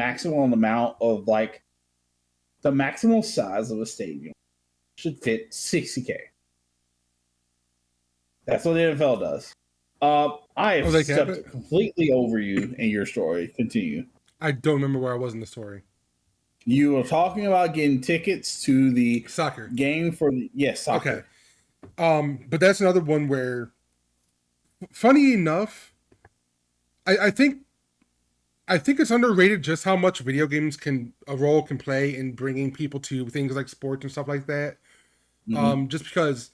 S2: a stadium should fit 60K. That's what the NFL does. I have stepped completely over you in your story. Continue.
S1: I don't remember where I was in the story.
S2: You were talking about getting tickets to the
S1: soccer
S2: game for the soccer.
S1: Okay. But that's another one where, funny enough, I think it's underrated just how much video games can play in bringing people to things like sports and stuff like that. Just because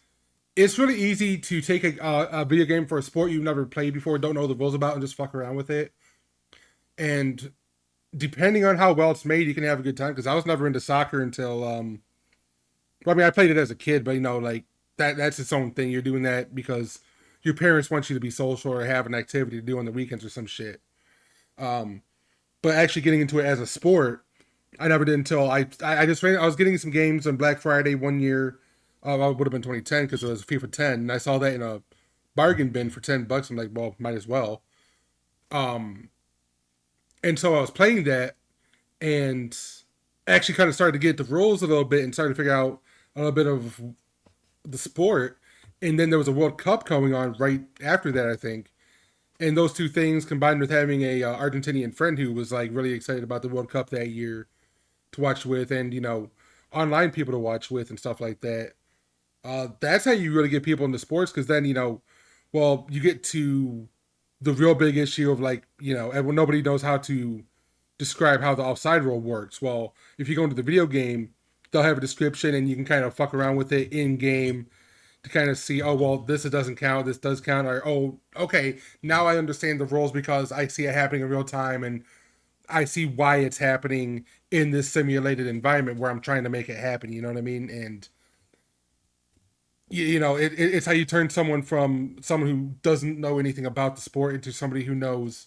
S1: it's really easy to take a video game for a sport you've never played before, don't know the rules about, and just fuck around with it. And depending on how well it's made, you can have a good time. Because I was never into soccer until, well, I mean, I played it as a kid, but you know, like that's its own thing. You're doing that because your parents want you to be social or have an activity to do on the weekends or some shit. But actually getting into it as a sport, I never did until I was getting some games on Black Friday one year. It would have been 2010 because it was FIFA 10, and I saw that in a bargain bin for $10. I'm like, well, might as well. Um, and so I was playing that, and actually kind of started to get the rules a little bit and started to figure out a little bit of the sport. And then there was a World Cup going on right after that, I think. And those two things combined with having a Argentinian friend who was like really excited about the World Cup that year to watch with, and online people to watch with and stuff like that. That's how you really get people into sports, because then well, you get to the real big issue of like nobody knows how to describe how the offside rule works. Well, if you go into the video game, they'll have a description and you can kind of fuck around with it in game to kind of see, oh well, this it doesn't count, this does count, or oh okay, now I understand the rules because I see it happening in real time and I see why it's happening in this simulated environment where I'm trying to make it happen. You know what I mean? And it's how you turn someone from someone who doesn't know anything about the sport into somebody who knows,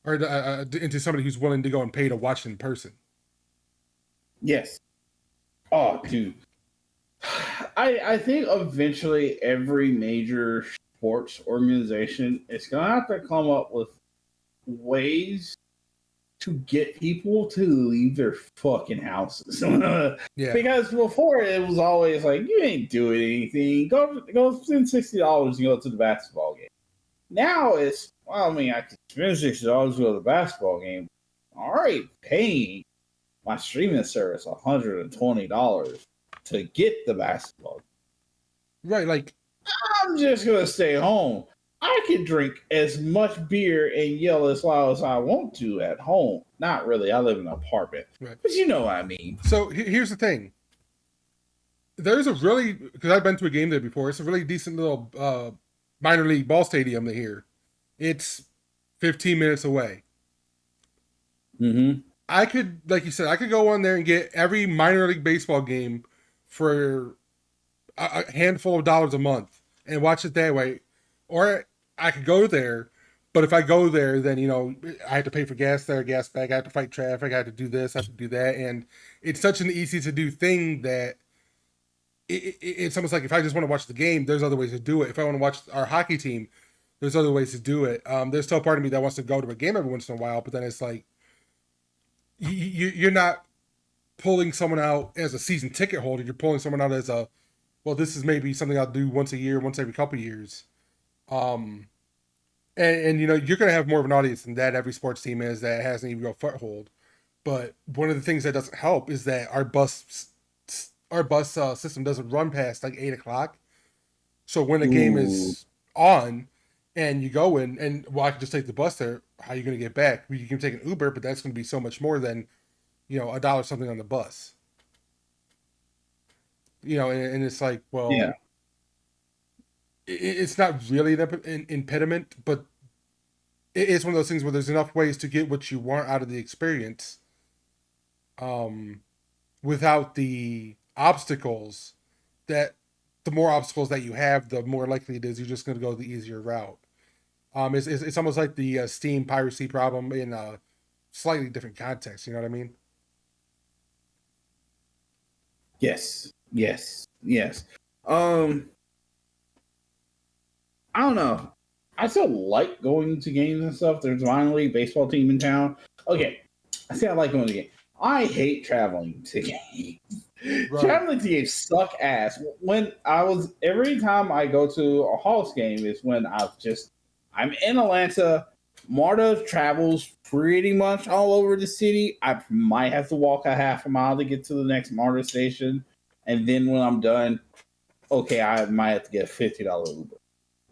S1: or into somebody who's willing to go and pay to watch in person.
S2: Yes. Oh, dude. I think eventually every major sports organization is going to have to come up with ways to get people to leave their fucking houses.
S1: Yeah.
S2: Because before it was always like, you ain't doing anything. Go spend $60 and go to the basketball game. Now it's, well, I mean, I can spend $60 to go to the basketball game. All right, paying my streaming service $120 to get the basketball.
S1: Right, like
S2: I'm just gonna stay home. I can drink as much beer and yell as loud as I want to at home. Not really. I live in an apartment,
S1: right.
S2: But you know what I mean.
S1: So here's the thing. There's a really, because I've been to a game there before. It's a really decent little minor league ball stadium here. It's 15 minutes away.
S2: Mm-hmm.
S1: I could, like you said, I could go on there and get every minor league baseball game for a handful of dollars a month and watch it that way. Or I could go there, but if I go there, then, I have to pay for gas there, gas back, I have to fight traffic, I have to do this, I have to do that. And it's such an easy to do thing that it's almost like if I just want to watch the game, there's other ways to do it. If I want to watch our hockey team, there's other ways to do it. There's still part of me that wants to go to a game every once in a while, but then it's like, you're not pulling someone out as a season ticket holder. You're pulling someone out as well, this is maybe something I'll do once a year, once every couple of years. And you're going to have more of an audience than that every sports team is that has any real foothold. But one of the things that doesn't help is that our bus system doesn't run past like 8:00. So when the game is on and you go in and, well, I can just take the bus there, how are you going to get back? You can take an Uber, but that's going to be so much more than, $1 something on the bus. And it's like, well,
S2: Yeah.
S1: It's not really an impediment, but it's one of those things where there's enough ways to get what you want out of the experience, without the obstacles. That the more obstacles that you have, the more likely it is you're just going to go the easier route. It's almost like the Steam piracy problem in a slightly different context. You know what I mean?
S2: Yes. I don't know. I still like going to games and stuff. There's a minor league baseball team in town. Okay, I say I like going to games. I hate traveling to games. Right. Traveling to games suck ass. Every time I go to a Hawks game is when I'm in Atlanta. MARTA travels pretty much all over the city. I might have to walk a half a mile to get to the next MARTA station. And then when I'm done, okay, I might have to get a $50 Uber.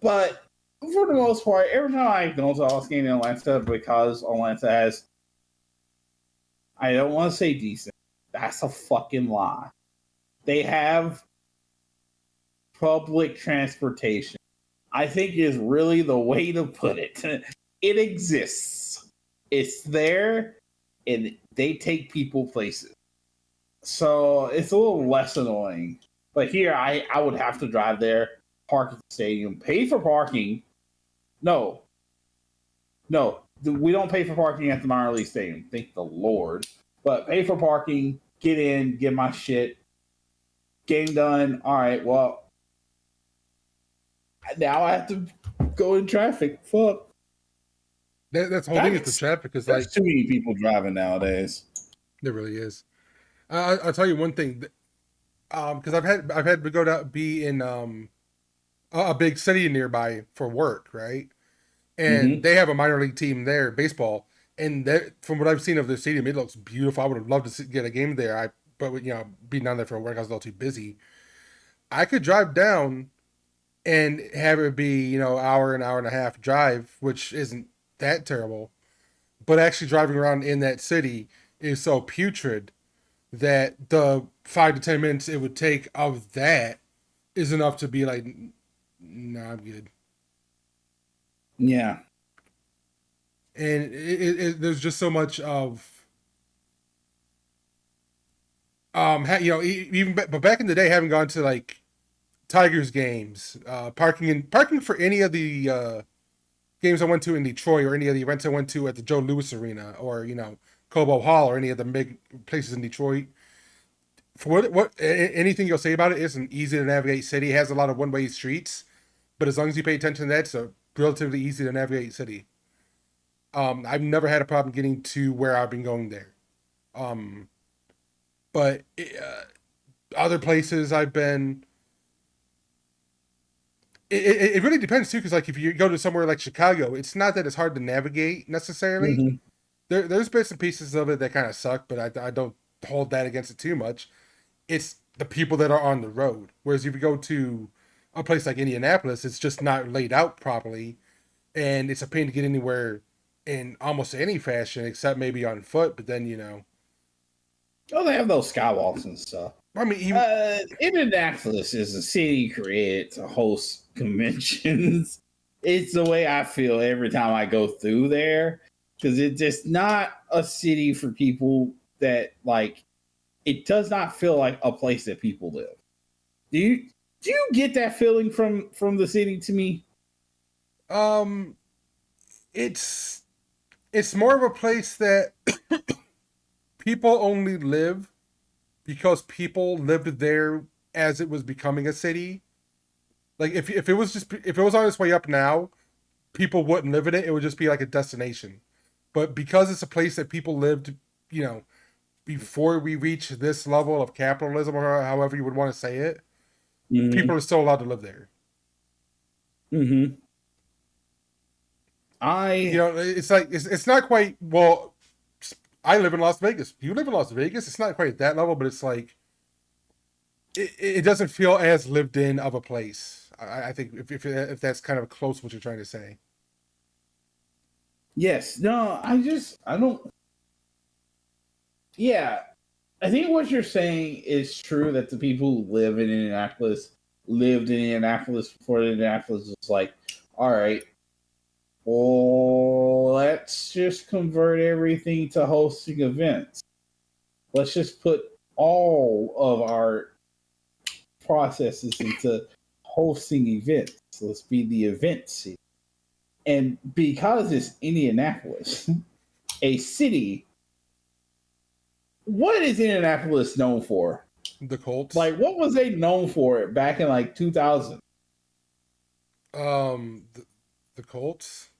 S2: But for the most part, every time I go to a Hawks game in Atlanta, because Atlanta has, I don't want to say decent, that's a fucking lie. They have public transportation. I think is really the way to put it. It exists. It's there, and they take people places. So it's a little less annoying. But here, I would have to drive there, park at the stadium, pay for parking. No, we don't pay for parking at the minor league stadium. Thank the Lord. But pay for parking, get in, get my shit, game done. All right, well, now I have to go in traffic. Fuck.
S1: That's the whole thing is the traffic is
S2: There's
S1: like
S2: too many people driving nowadays.
S1: there really is. I'll tell you one thing, because I've had to go to be in a big city nearby for work, right? And
S2: Mm-hmm.
S1: they have a minor league team there, baseball. And that, from what I've seen of their stadium, it looks beautiful. I would have loved to get a game there. But being down there for work, I was a little too busy. I could drive down and have it be an hour and a half drive, which isn't that terrible. But actually driving around in that city is so putrid that the 5 to 10 minutes it would take of that is enough to be like, nah, I'm good.
S2: Yeah.
S1: And there's just so much of even but back in the day, having gone to like Tigers games, parking for any of the games I went to in Detroit or any of the events I went to at the Joe Louis Arena or Cobo Hall or any of the big places in Detroit. For anything you'll say about it, it's an easy to navigate city. It has a lot of one way streets, but as long as you pay attention to that, it's a relatively easy to navigate city. I've never had a problem getting to where I've been going there. Um, but other places I've been, it really depends too. Because like if you go to somewhere like Chicago, it's not that it's hard to navigate necessarily.
S2: Mm-hmm.
S1: There's bits and pieces of it that kind of suck, but I don't hold that against it too much. It's the people that are on the road. Whereas if you go to a place like Indianapolis, it's just not laid out properly, and it's a pain to get anywhere in almost any fashion except maybe on foot. But then
S2: Oh, they have those skywalks and stuff.
S1: I mean, even
S2: Indianapolis is a city created to host conventions. It's the way I feel every time I go through there because it's just not a city for people that like. It does not feel like a place that people live. Do you get that feeling from the city to me?
S1: um, it's more of a place that people only live because people lived there as it was becoming a city. Like if it was on its way up now, people wouldn't live in it. It would just be like a destination. But because it's a place that people lived, you know, before we reach this level of capitalism or however you would want to say it,
S2: Mm-hmm.
S1: people are still allowed to live there.
S2: Mm-hmm. I
S1: It's like it's not quite well. I live in Las Vegas. You live in Las Vegas. It's not quite that level, but it's like it doesn't feel as lived in of a place. I think if that's kind of close to what you're trying to say.
S2: yes. No, I don't yeah. I think what you're saying is true that the people who live in Indianapolis lived in Indianapolis before Indianapolis was like, all right, well, let's just convert everything to hosting events. Let's just put all of our processes into hosting events. Let's be the event city. And because it's Indianapolis, a city, what is Indianapolis known for?
S1: The Colts,
S2: Like, what was they known for back in like 2000?
S1: the Colts.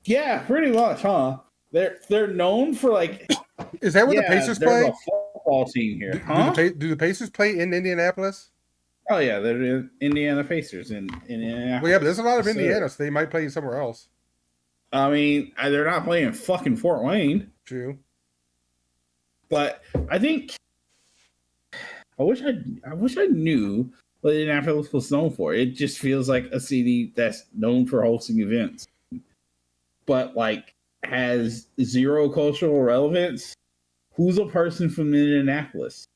S2: Yeah, pretty much, huh? They're known for like,
S1: Is that where the
S2: yeah,
S1: Pacers
S2: there's a
S1: play?
S2: football team here,
S1: Do
S2: huh?
S1: do the Pacers play in Indianapolis?
S2: Oh yeah, they're the Indiana Pacers in
S1: Well, yeah, but there's
S2: Indianapolis.
S1: a lot of
S2: Yes, sir.
S1: Indiana, so they might play somewhere else.
S2: I mean, they're not playing fucking Fort Wayne,
S1: True.
S2: but I think I wish I knew what Indianapolis was known for. It just feels like a city that's known for hosting events, but like has zero cultural relevance. Who's a person from Indianapolis?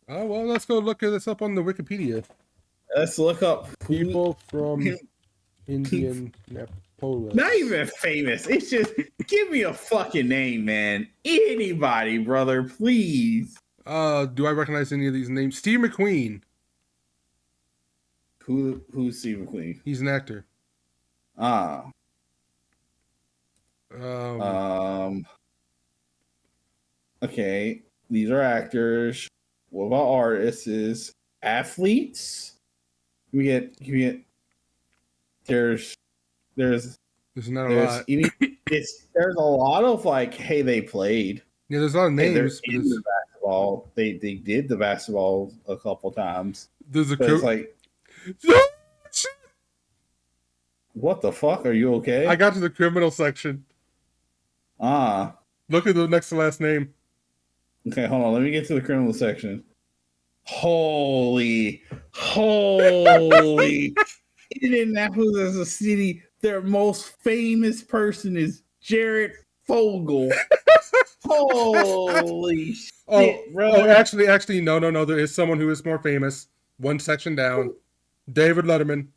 S1: Oh well, let's go look this up on the Wikipedia.
S2: Let's look up who.
S1: People from Indianapolis.
S2: Not even famous. It's just give me a fucking name, man. Anybody, brother, please.
S1: Do I recognize any of these names? Steve McQueen.
S2: Who's Steve McQueen?
S1: He's an actor.
S2: Ah.
S1: Um,
S2: Um. Okay. These are actors. What about artists? Is athletes? Can we get there's there's
S1: not a lot.
S2: there's a lot of like, hey, they played.
S1: Yeah, there's a lot of
S2: Hey, they're
S1: names.
S2: in the basketball. They did the basketball a couple times.
S1: There's a
S2: But it's like, what the fuck? Are you okay?
S1: I got to the criminal section. Look at the next to last name.
S2: Okay, hold on. Let me get to the criminal section. Holy. Indianapolis as a city, their most famous person is Jared Fogle. Holy shit, bro.
S1: Oh, actually, no. There is someone who is more famous. One section down. David Letterman.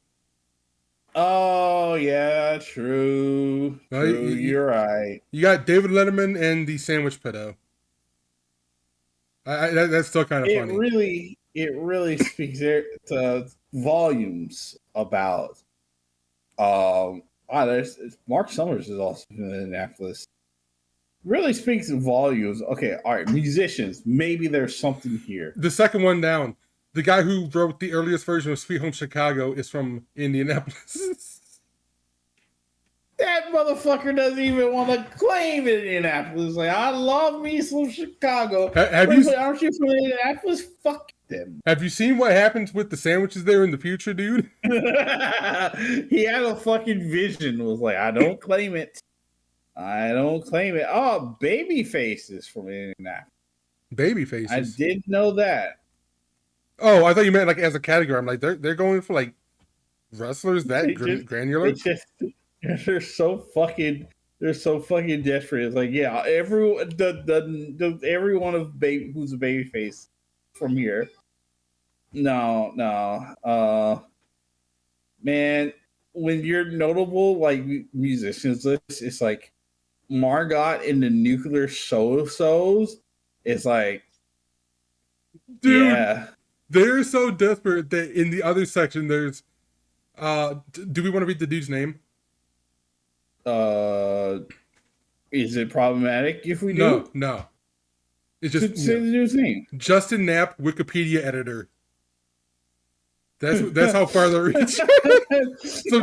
S2: Oh, yeah, true. You're right.
S1: You got David Letterman and the Sandwich Pedo. That's still kind of funny.
S2: It really speaks to volumes about. Mark Summers is also in Indianapolis. Really speaks volumes. Okay, all right, musicians. Maybe there's something here.
S1: The second one down. The guy who wrote the earliest version of Sweet Home Chicago is from Indianapolis.
S2: That motherfucker doesn't even want to claim Indianapolis. Like, I love me some Chicago. Aren't you from Indianapolis? Fuck them.
S1: Have you seen what happens with the sandwiches there in the future, dude?
S2: He had a fucking vision. Was like, I don't claim it. Oh, Babyface is from Indianapolis.
S1: Babyface.
S2: I didn't know that.
S1: Oh, I thought you meant like as a category. I'm like, they're going for like wrestlers that granular.
S2: They're so fucking desperate. It's like, yeah, every one of who's a babyface from here. No. Man, when you're notable like musicians list, it's like Margot in the Nuclear So-Sos. It's like,
S1: dude,
S2: yeah.
S1: They're so desperate that in the other section there's do we want to read the dude's name?
S2: Is it problematic if we do?
S1: No. It's just
S2: say the dude's name.
S1: Justin Knapp, Wikipedia editor. That's how far they reach. some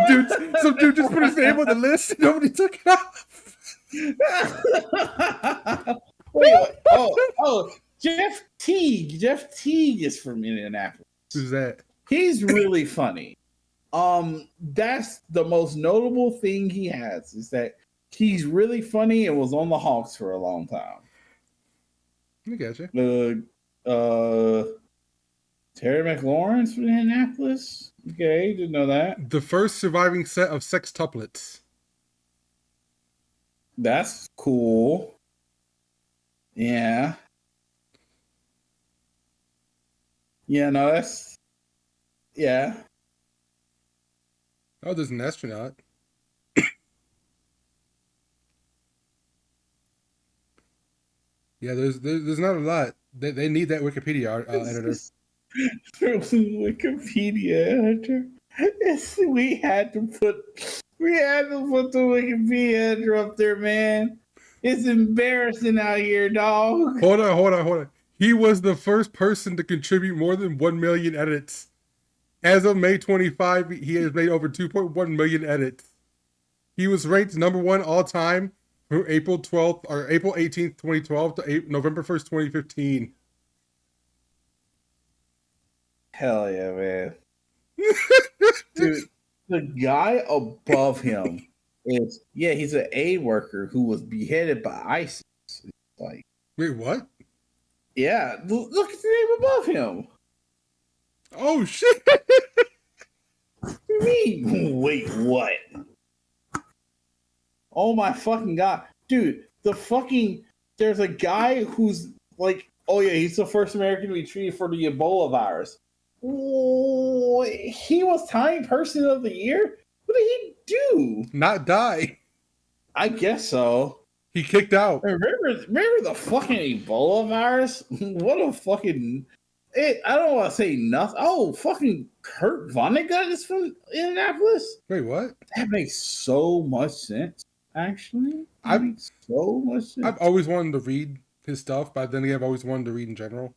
S1: dude just put his name on the list and nobody took it off.
S2: Wait, Jeff Teague. Jeff Teague is from Indianapolis.
S1: Who's that?
S2: He's really funny. That's the most notable thing he has, is that he's really funny and was on the Hawks for a long time.
S1: I gotcha.
S2: Terry McLaurin's from Indianapolis. Okay, didn't know that.
S1: The first surviving set of sextuplets.
S2: That's cool. Yeah. Yeah, no, that's... Yeah.
S1: Oh, there's an astronaut. Yeah, there's not a lot. They need that Wikipedia editor.
S2: Wikipedia editor. We had to put the Wikipedia editor up there, man. It's embarrassing out here, dog.
S1: Hold on. He was the first person to contribute more than 1 million edits. As of May 25, he has made over 2.1 million edits. He was ranked number 1 all time from April 18th, 2012 to November 1st, 2015.
S2: Hell yeah, man. Dude, the guy above him he's an aid worker who was beheaded by ISIS. Like,
S1: wait, what?
S2: Yeah, look at the name above him.
S1: Oh shit!
S2: What do you mean? Wait, what? Oh my fucking god, dude! There's a guy who's like, oh yeah, he's the first American to be treated for the Ebola virus. Oh, he was Time Person of the Year. What did he do?
S1: Not die.
S2: I guess so.
S1: He kicked out.
S2: Remember the fucking Ebola virus? What a fucking... I don't want to say nothing. Oh, fucking Kurt Vonnegut is from Indianapolis?
S1: Wait, what?
S2: That makes so much sense, actually. Makes so much sense.
S1: I've always wanted to read his stuff, but then again, I've always wanted to read in general.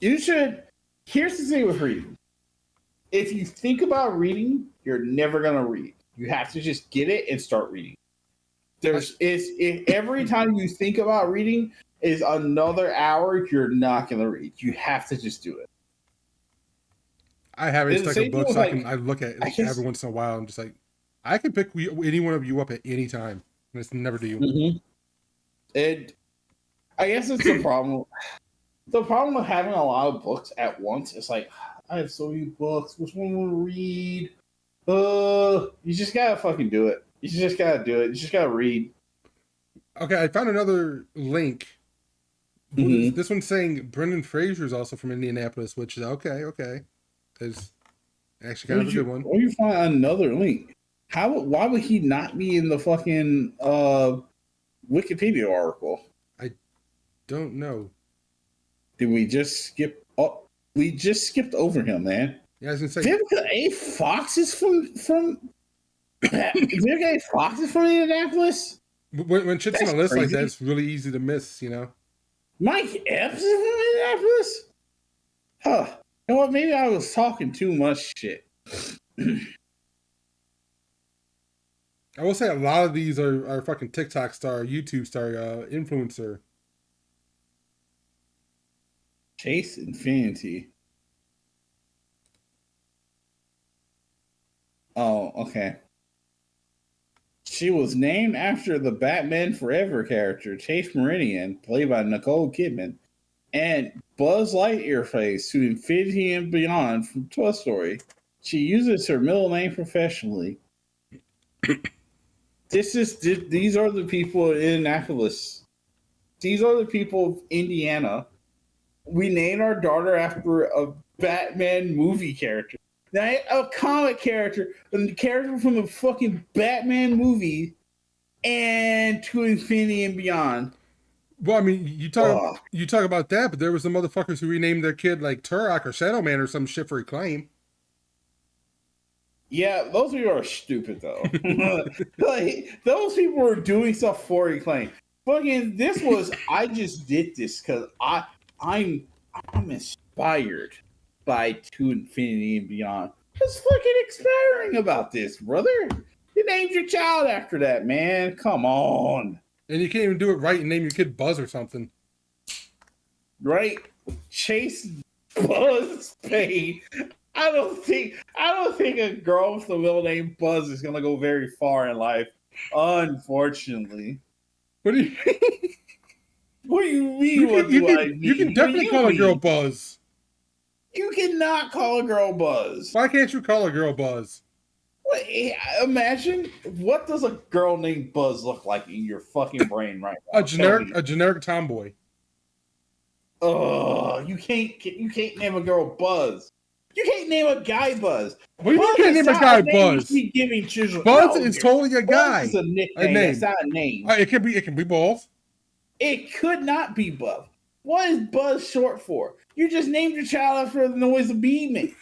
S2: You should. Here's the thing with reading. If you think about reading, you're never gonna read. You have to just get it and start reading. Every time you think about reading is another hour you're not gonna read. You have to just do it.
S1: I have a stack of books I look at
S2: I guess,
S1: every once in a while. I'm just like, I can pick any one of you up at any time, and it's never do.
S2: Mm-hmm. And I guess it's the problem. The problem with having a lot of books at once is like, I have so many books. Which one will I read? You just gotta fucking do it. You just gotta do it. You just gotta read.
S1: Okay, I found another link.
S2: Mm-hmm.
S1: This one's saying Brendan Fraser is also from Indianapolis, which is okay. Is actually kind of a good one.
S2: Where you find another link? Why would he not be in the fucking Wikipedia article?
S1: I don't know.
S2: Did we just skip? Oh, we just skipped over him, man.
S1: Yeah, I was gonna say
S2: Vivica A. Fox is from Vivica A. Fox is from Indianapolis.
S1: When shit's on a list
S2: crazy.
S1: like that, it's really easy to miss, you know.
S2: Mike Epps is from Indianapolis. Huh. You know what? Maybe I was talking too much shit.
S1: I will say a lot of these are fucking TikTok star, YouTube star, influencer.
S2: Chase Infinity. Oh, okay. She was named after the Batman Forever character, Chase Meridian, played by Nicole Kidman, and Buzz Lightyear face to Infinity and Beyond from Toy Story. She uses her middle name professionally. These are the people in Indianapolis. These are the people of Indiana. We named our daughter after a Batman movie character. Not a comic character, but the character from the fucking Batman movie and to Infinity and Beyond.
S1: Well, I mean, you talk about that, but there was some motherfuckers who renamed their kid like Turok or Shadow Man or some shit for Acclaim.
S2: Yeah, those people are stupid though. Like, those people were doing stuff for Acclaim. Fucking this was I just did this because I'm inspired by To Infinity and Beyond. What's fucking inspiring about this, brother? You named your child after that, man. Come on.
S1: And you can't even do it right and name your kid Buzz or something.
S2: Right? Chase Buzz Payne. I don't think a girl with the middle name Buzz is gonna go very far in life. Unfortunately.
S1: What do you mean?
S2: What do you mean? What do I mean?
S1: You can definitely call a girl Buzz.
S2: You cannot call a girl Buzz.
S1: Why can't you call a girl Buzz?
S2: Wait, imagine what does a girl named Buzz look like in your fucking brain right now?
S1: A generic tomboy.
S2: You can't name a girl Buzz. You can't name a guy Buzz.
S1: What do you mean you can't name a guy Buzz?
S2: Giving children.
S1: Buzz is totally a guy.
S2: Buzz is a nickname. It's not a name.
S1: It can be both.
S2: It could not be Buzz. What is Buzz short for? You just named your child after the noise a bee makes.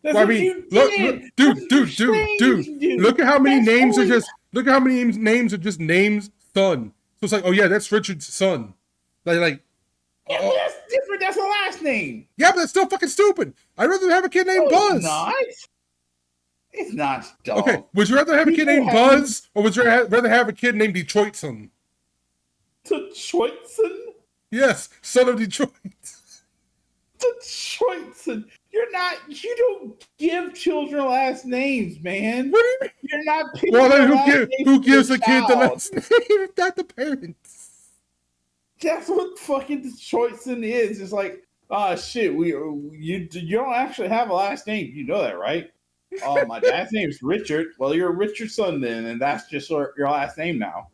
S2: That's
S1: well, I
S2: what
S1: mean,
S2: you did.
S1: Dude. Look at how many names are just names son. So it's like, oh yeah, that's Richard's son. Like
S2: yeah, but that's different. That's a last name.
S1: Yeah, but that's still fucking stupid. I'd rather have a kid named Buzz.
S2: It's not dumb.
S1: Okay, would you rather have a kid named Buzz, or would you rather have a kid named Detroitson?
S2: Detroitson?
S1: Yes, son of Detroit.
S2: Detroitson. You don't give children last names, man.
S1: What do you mean?
S2: You're not picking
S1: well, then who gives a kid the last name if not the parents?
S2: That's what fucking Detroitson is. It's like, shit, you don't actually have a last name. You know that, right? Oh, my dad's name's Richard. Well, you're Richard's son then, and that's just your last name now.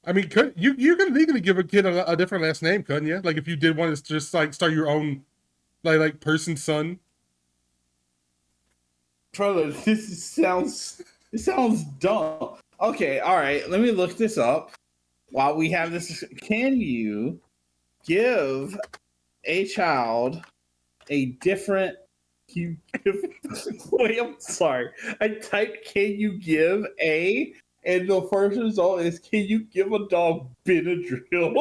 S1: I mean, you could legally give a kid a different last name, couldn't you? Like if you did want to just like start your own like person's son.
S2: Brother, this sounds dumb. Okay, all right. Let me look this up. While we have this, can you give a child a different? Wait, I'm sorry. I typed, "Can you give a And the first result is, can you give a dog Benadryl? Can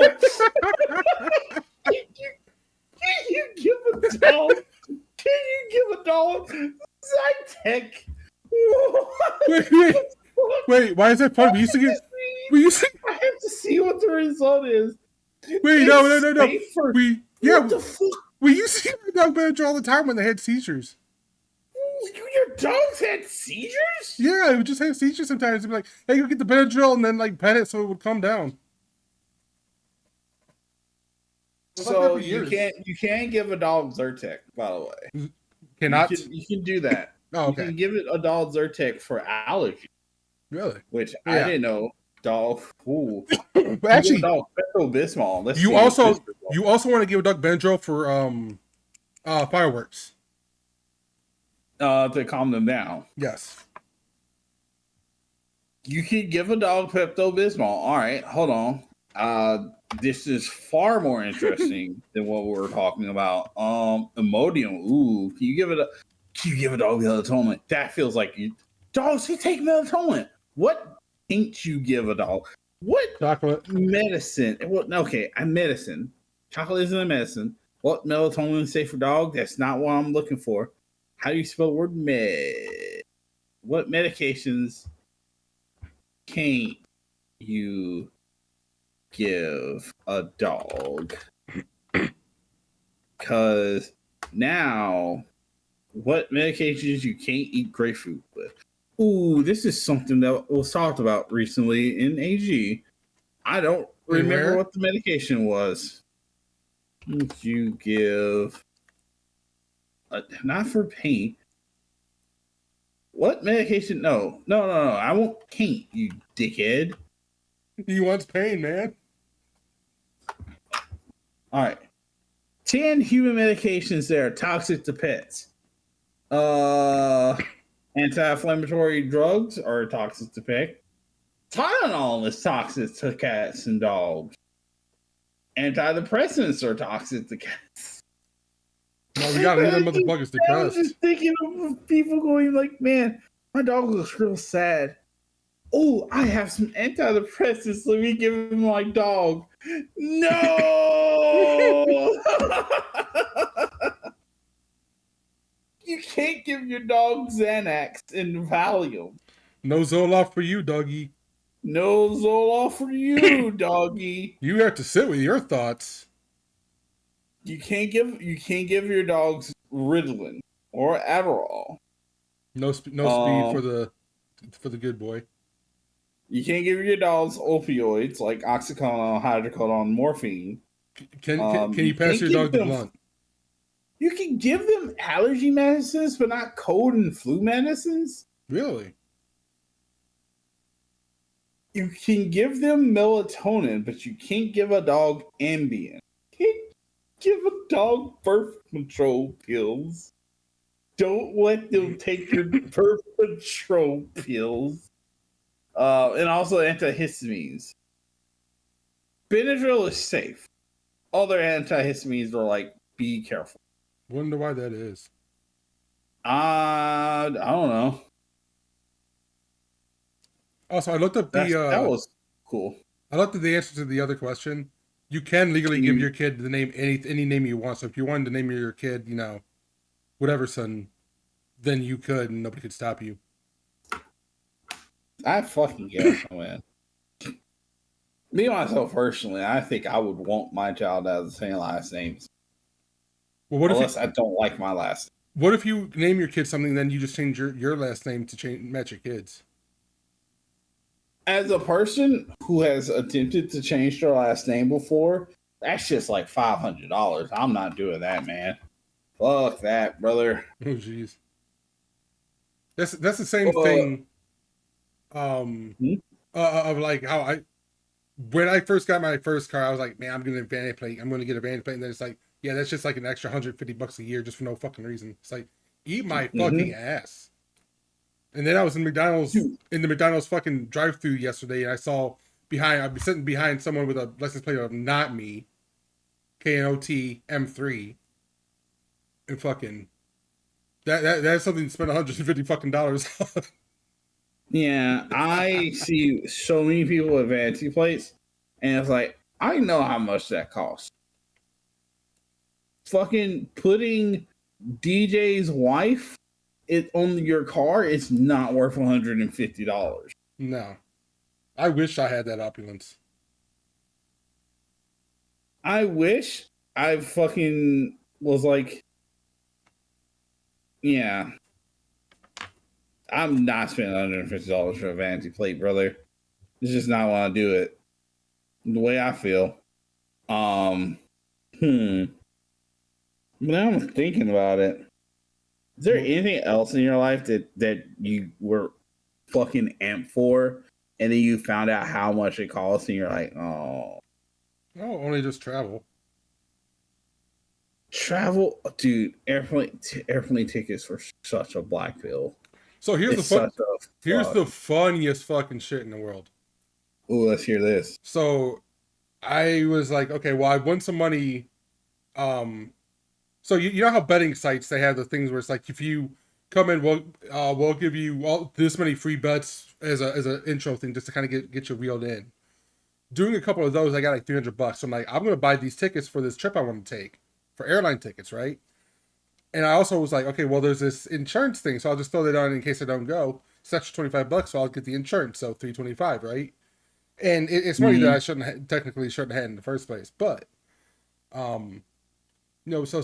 S2: you give a dog? Can you give a dog Zytec?
S1: Wait. Why is that fun? We used to.
S2: I have to see what the result is.
S1: Wait,
S2: It's
S1: no.
S2: safer.
S1: What
S2: the fuck?
S1: we used to give our dog Benadryl all the time when they had seizures.
S2: Your dogs had seizures?
S1: Yeah, it would just have seizures sometimes. It'd be like, hey, go get the Benadryl and then like pet it so it would calm down.
S2: So you can't give a dog Zyrtec, by the way.
S1: Cannot.
S2: You can do that.
S1: Oh, okay.
S2: You can give it a dog Zyrtec for allergy.
S1: Really?
S2: Which I didn't know. Dog. Ooh.
S1: But actually,
S2: dog Pepto-Bismol.
S1: You also want to give a dog Benadryl for fireworks.
S2: To calm them down.
S1: Yes.
S2: You can give a dog Pepto-Bismol. All right, hold on. This is far more interesting than what we were talking about. Imodium. Ooh, can you give a dog melatonin? That feels like dogs can take melatonin. What can't you give a dog? What
S1: chocolate
S2: medicine? Well, okay, medicine. Chocolate isn't a medicine. What melatonin is safe for dog? That's not what I'm looking for. How do you spell the word med? What medications can't you give a dog? Because now, what medications you can't eat grapefruit with? Ooh, this is something that was talked about recently in AG. I don't remember what the medication was. You give not for pain. What medication? No. I won't paint, you dickhead.
S1: He wants pain, man.
S2: All right. 10 human medications that are toxic to pets. Anti-inflammatory drugs are toxic to pets. Tylenol is toxic to cats and dogs. Antidepressants are toxic to cats.
S1: No, we gotta leave them motherfuckers depressed.
S2: I was just thinking of people going like, man, my dog looks real sad. Oh, I have some antidepressants. Let me give him my dog. No! You can't give your dog Xanax and Valium.
S1: No Zoloft for you, doggy.
S2: No Zoloft for you, doggy.
S1: You have to sit with your thoughts.
S2: You can't give your dogs Ritalin or Adderall.
S1: No speed for the good boy.
S2: You can't give your dogs opioids like oxycodone, hydrocodone, morphine.
S1: Can you pass your dog the blunt?
S2: You can give them allergy medicines, but not cold and flu medicines.
S1: Really?
S2: You can give them melatonin, but you can't give a dog Ambien. You can't give a dog birth control pills. Don't let them take your birth control pills. And also antihistamines. Benadryl is safe. Other antihistamines are like, be careful.
S1: Wonder why that is.
S2: I don't know.
S1: Also, I looked up
S2: that was cool.
S1: I looked at the answer to the other question. You can legally give your kid the name any name you want. So if you wanted to name your kid, whatever son, then you could, and nobody could stop you.
S2: I fucking guess, man. Me myself personally, I think I would want my child to have the same last names. Well, unless I don't like my last name.
S1: What if you name your kid something, then you just change your last name to match your kids?
S2: As a person who has attempted to change their last name before, that's just like $500. I'm not doing that, man. Fuck that, brother.
S1: Oh, jeez. That's the same thing. Of like how when I first got my first car, I was like, man, I'm gonna get a vanity plate. And then it's like, yeah, that's just like an extra $150 a year just for no fucking reason. It's like, eat my fucking ass. And then I was in the McDonald's fucking drive-thru yesterday, and I'd be sitting behind someone with a license plate of not me, KNOT M3, and fucking that's something to spend $150 fucking dollars on.
S2: Yeah, I see so many people with vanity plates, and it's like, I know how much that costs. Fucking putting DJ's wife it on your car is not worth $150.
S1: No, I wish I had that opulence.
S2: I wish I fucking was like, yeah, I'm not spending $150 for a vanity plate, brother. It's just not want to do it. The way I feel. Um, hmm. But now I'm thinking about it. Is there anything else in your life that you were fucking amped for, and then you found out how much it costs, and you're like, oh,
S1: No, only just travel.
S2: travel, dude, airplane tickets were such a black pill.
S1: So
S2: It's such a
S1: here's
S2: fuck.
S1: the funniest fucking shit in the world.
S2: Oh, let's hear this.
S1: So I was like, okay, well, I won some money. Um, so you know how betting sites they have the things where it's like if you come in, we'll give you all this many free bets as an intro thing just to kind of get you reeled in. Doing a couple of those, I got like $300. So I'm like, I'm gonna buy these tickets for this trip I want to take for airline tickets, right? And I also was like, okay, well, there's this insurance thing, so I'll just throw that on in case I don't go. It's extra $25, so I'll get the insurance, so $325, right? And it's money that I
S2: Mm-hmm.
S1: technically shouldn't have had in the first place, but um, so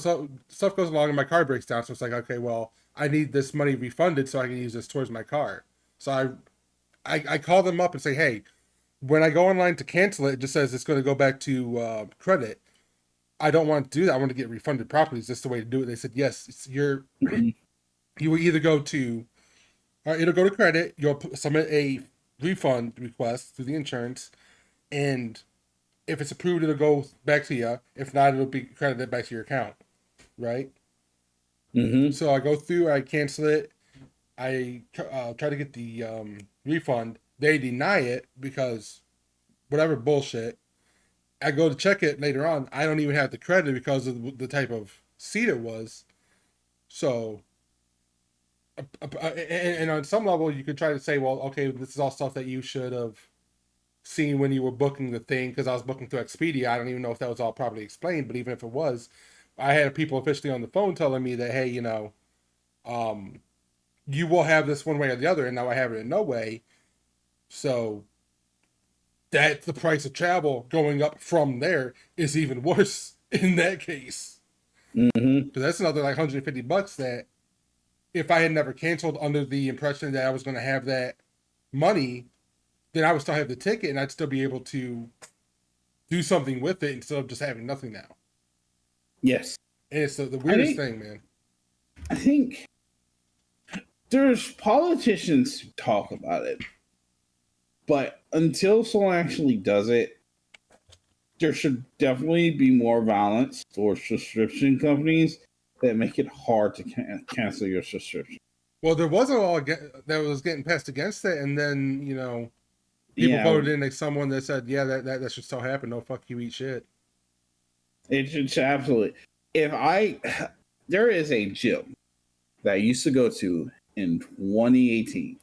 S1: stuff goes along and my car breaks down, so it's like, okay, well, I need this money refunded so I can use this towards my car. So I call them up and say, hey, when I go online to cancel it, it just says it's going to go back to credit. I don't want to do that. I want to get refunded properly. Is this the way to do it? They said, yes.
S2: Mm-hmm.
S1: You will either go to, it'll go to credit. You'll submit a refund request through the insurance, and if it's approved, it'll go back to you. If not, it'll be credited back to your account, right?
S2: Mm-hmm.
S1: So I go through, I cancel it. I try to get the refund. They deny it because whatever bullshit. I go to check it later on. I don't even have the credit because of the type of seat it was. So, and on some level, you could try to say, well, okay, this is all stuff that you should have seen when you were booking the thing because I was booking through Expedia. I don't even know if that was all properly explained, but even if it was, I had people officially on the phone telling me that, hey, um, you will have this one way or the other, and now I have it in no way. So that's the price of travel going up from there is even worse in that case.
S2: Mm-hmm.
S1: Because that's another like $150 that if I had never canceled under the impression that I was going to have that money, then I would still have the ticket and I'd still be able to do something with it instead of just having nothing now.
S2: Yes.
S1: And it's the
S2: I
S1: weirdest
S2: think
S1: thing, man.
S2: I think there's politicians who talk about it, but until someone actually does it, there should definitely be more violence for subscription companies that make it hard to cancel your subscription.
S1: Well, there was a law that was getting passed against it, and then people
S2: Yeah,
S1: voted in like someone that said, yeah, that should still happen. No, fuck you, eat shit.
S2: it should absolutely. If I, there is a gym that I used to go to in 2018.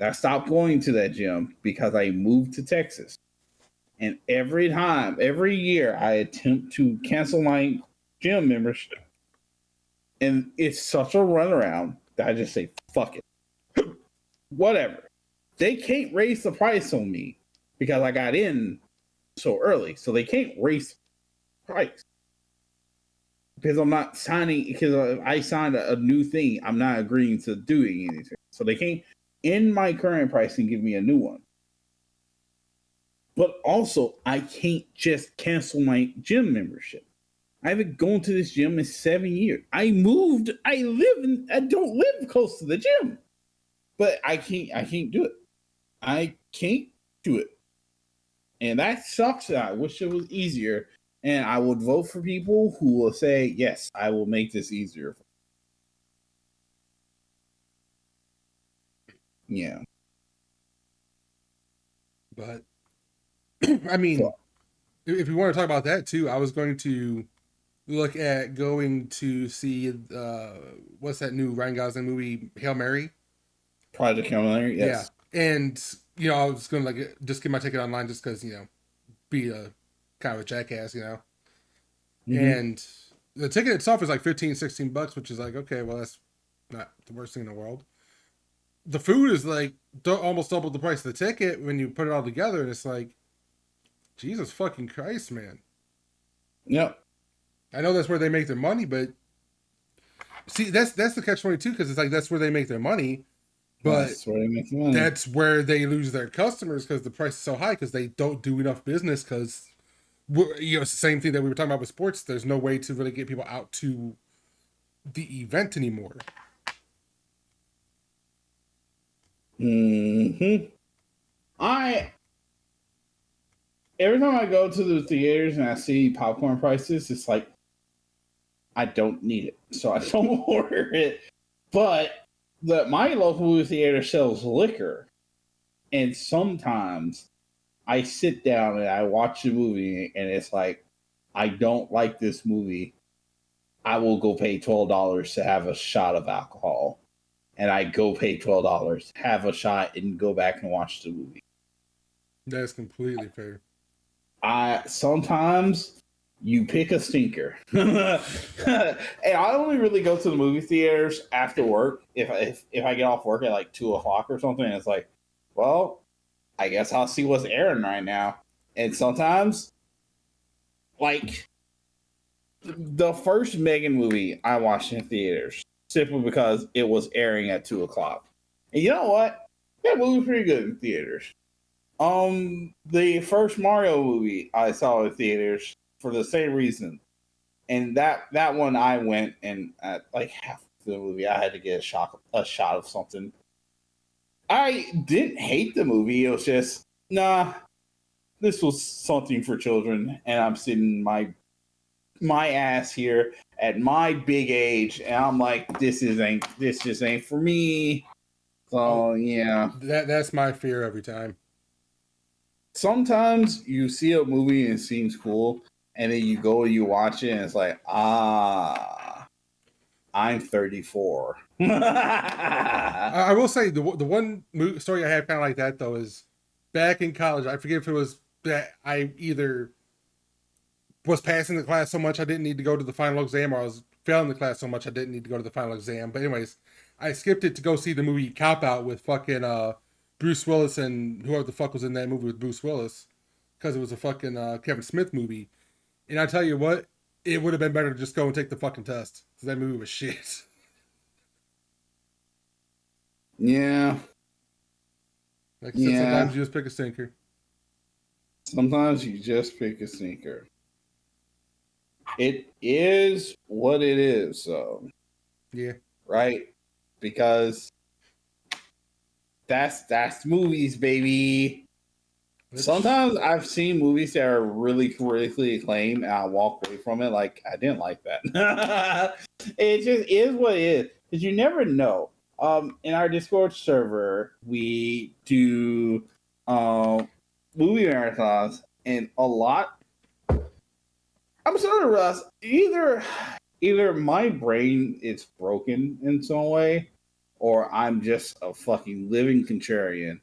S2: I stopped going to that gym because I moved to Texas. And every year, I attempt to cancel my gym membership. And it's such a runaround that I just say, fuck it. Whatever. They can't raise the price on me because I got in so early. So they can't raise the price. Because I'm not signing, because I signed a new thing. I'm not agreeing to doing anything. So they can't, in my current pricing, give me a new one. But also, I can't just cancel my gym membership. I haven't gone to this gym in 7 years. I moved. I don't live close to the gym. But I can't do it. I can't do it. And that sucks. I wish it was easier. And I would vote for people who will say, yes, I will make this easier. Yeah.
S1: But I mean,
S2: So,
S1: if we want to talk about that too, I was going to look at going to see what's that new Ryan Gosling movie, Hail Mary.
S2: Project Hail Mary,
S1: Yeah,
S2: yes.
S1: and I was gonna like just get my ticket online just because be a kind of a jackass,
S2: Hmm.
S1: and the ticket itself is like 15, $16, which is like okay, well that's not the worst thing in the world. The food is like almost double the price of the ticket when you put it all together, and it's like Jesus fucking Christ, man.
S2: Yep.
S1: I know that's where they make their money, but see, that's the catch-22 because it's like that's where they make their money, but
S2: That's where they make the money.
S1: that's where they lose their customers because the price is so high because they don't do enough business because it's the same thing that we were talking about with sports. There's no way to really get people out to the event anymore.
S2: Hmm. I every time I go to the theaters and I see popcorn prices, it's like I don't need it, so I don't order it. But my local movie theater sells liquor, and sometimes I sit down and I watch the movie, and it's like I don't like this movie. I will go pay $12 to have a shot of alcohol, and I go pay $12, have a shot, and go back and watch the movie.
S1: That's completely fair.
S2: I sometimes you pick a stinker, and I only really go to the movie theaters after work. If I get off work at like 2 o'clock or something, and it's like, well, I guess I'll see what's airing right now. And sometimes, like the first Megan movie I watched in theaters, simply because it was airing at 2 o'clock. And you know what? That movie was pretty good in theaters. The first Mario movie I saw in theaters for the same reason, and that one I went and at like half the movie I had to get a shot of something. I didn't hate the movie. It was just nah. This was something for children, and I'm sitting my ass here at my big age, and I'm like, this just ain't for me.
S1: Oh,
S2: So yeah.
S1: that's my fear every time.
S2: Sometimes you see a movie and it seems cool, and then you go and you watch it, and it's like, I'm 34.
S1: I will say the one story I have kind of like that though is back in college. I forget if it was that I either was passing the class so much I didn't need to go to the final exam, or I was failing the class so much I didn't need to go to the final exam. But anyways, I skipped it to go see the movie Cop Out with fucking Bruce Willis and whoever the fuck was in that movie with Bruce Willis because it was a fucking Kevin Smith movie. And I tell you what, it would have been better to just go and take the fucking test because that movie was shit.
S2: Yeah,
S1: Like I said,
S2: yeah.
S1: sometimes you just pick a stinker.
S2: Sometimes you just pick a sneaker. It is what it is, so
S1: Yeah.
S2: right? Because that's movies, baby.
S1: It's
S2: Sometimes I've seen movies that are really critically acclaimed, and I walk away from it like I didn't like that. It just is what it is because you never know. In our Discord server, we do movie marathons, and a lot. I'm starting to realize either my brain is broken in some way, or I'm just a fucking living contrarian.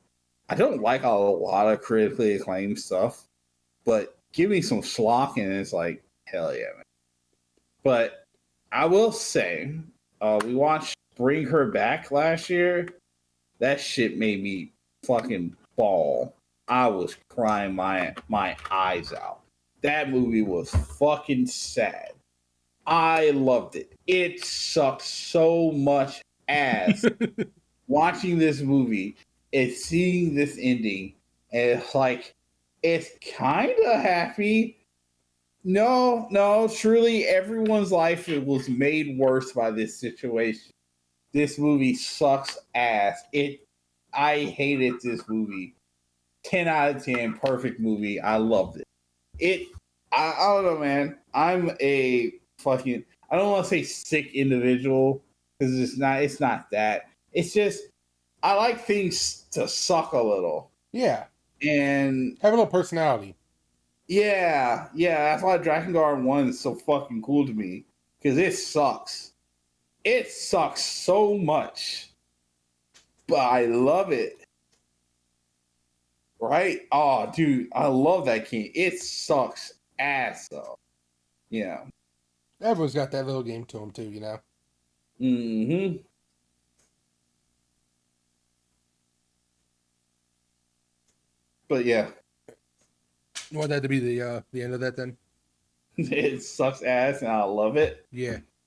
S2: I don't like a lot of critically acclaimed stuff, but give me some schlock and it's like, hell yeah, man. But I will say, we watched Bring Her Back last year. That shit made me fucking bawl. I was crying my eyes out. That movie was fucking sad. I loved it. It sucked so much ass watching this movie and seeing this ending, and it's like it's kind of happy. No, no, truly, everyone's life it was made worse by this situation. This movie sucks ass. I hated this movie. 10 out of 10, perfect movie. I loved it. It, I don't know, man. I'm a fucking. I don't want to say sick individual because It's not that. It's just I like things to suck a little.
S1: yeah.
S2: And
S1: Have a little personality.
S2: yeah, yeah, that's why Dragon Guard 1 is so fucking cool to me. Because it sucks. It sucks so much. but I love it. Right? Oh, dude, I love that game. It sucks ass though. Yeah.
S1: Everyone's got that little game to them too, you know.
S2: Mm-hmm. But yeah,
S1: You want that to be the end of that then?
S2: it sucks ass, and I love it.
S1: Yeah.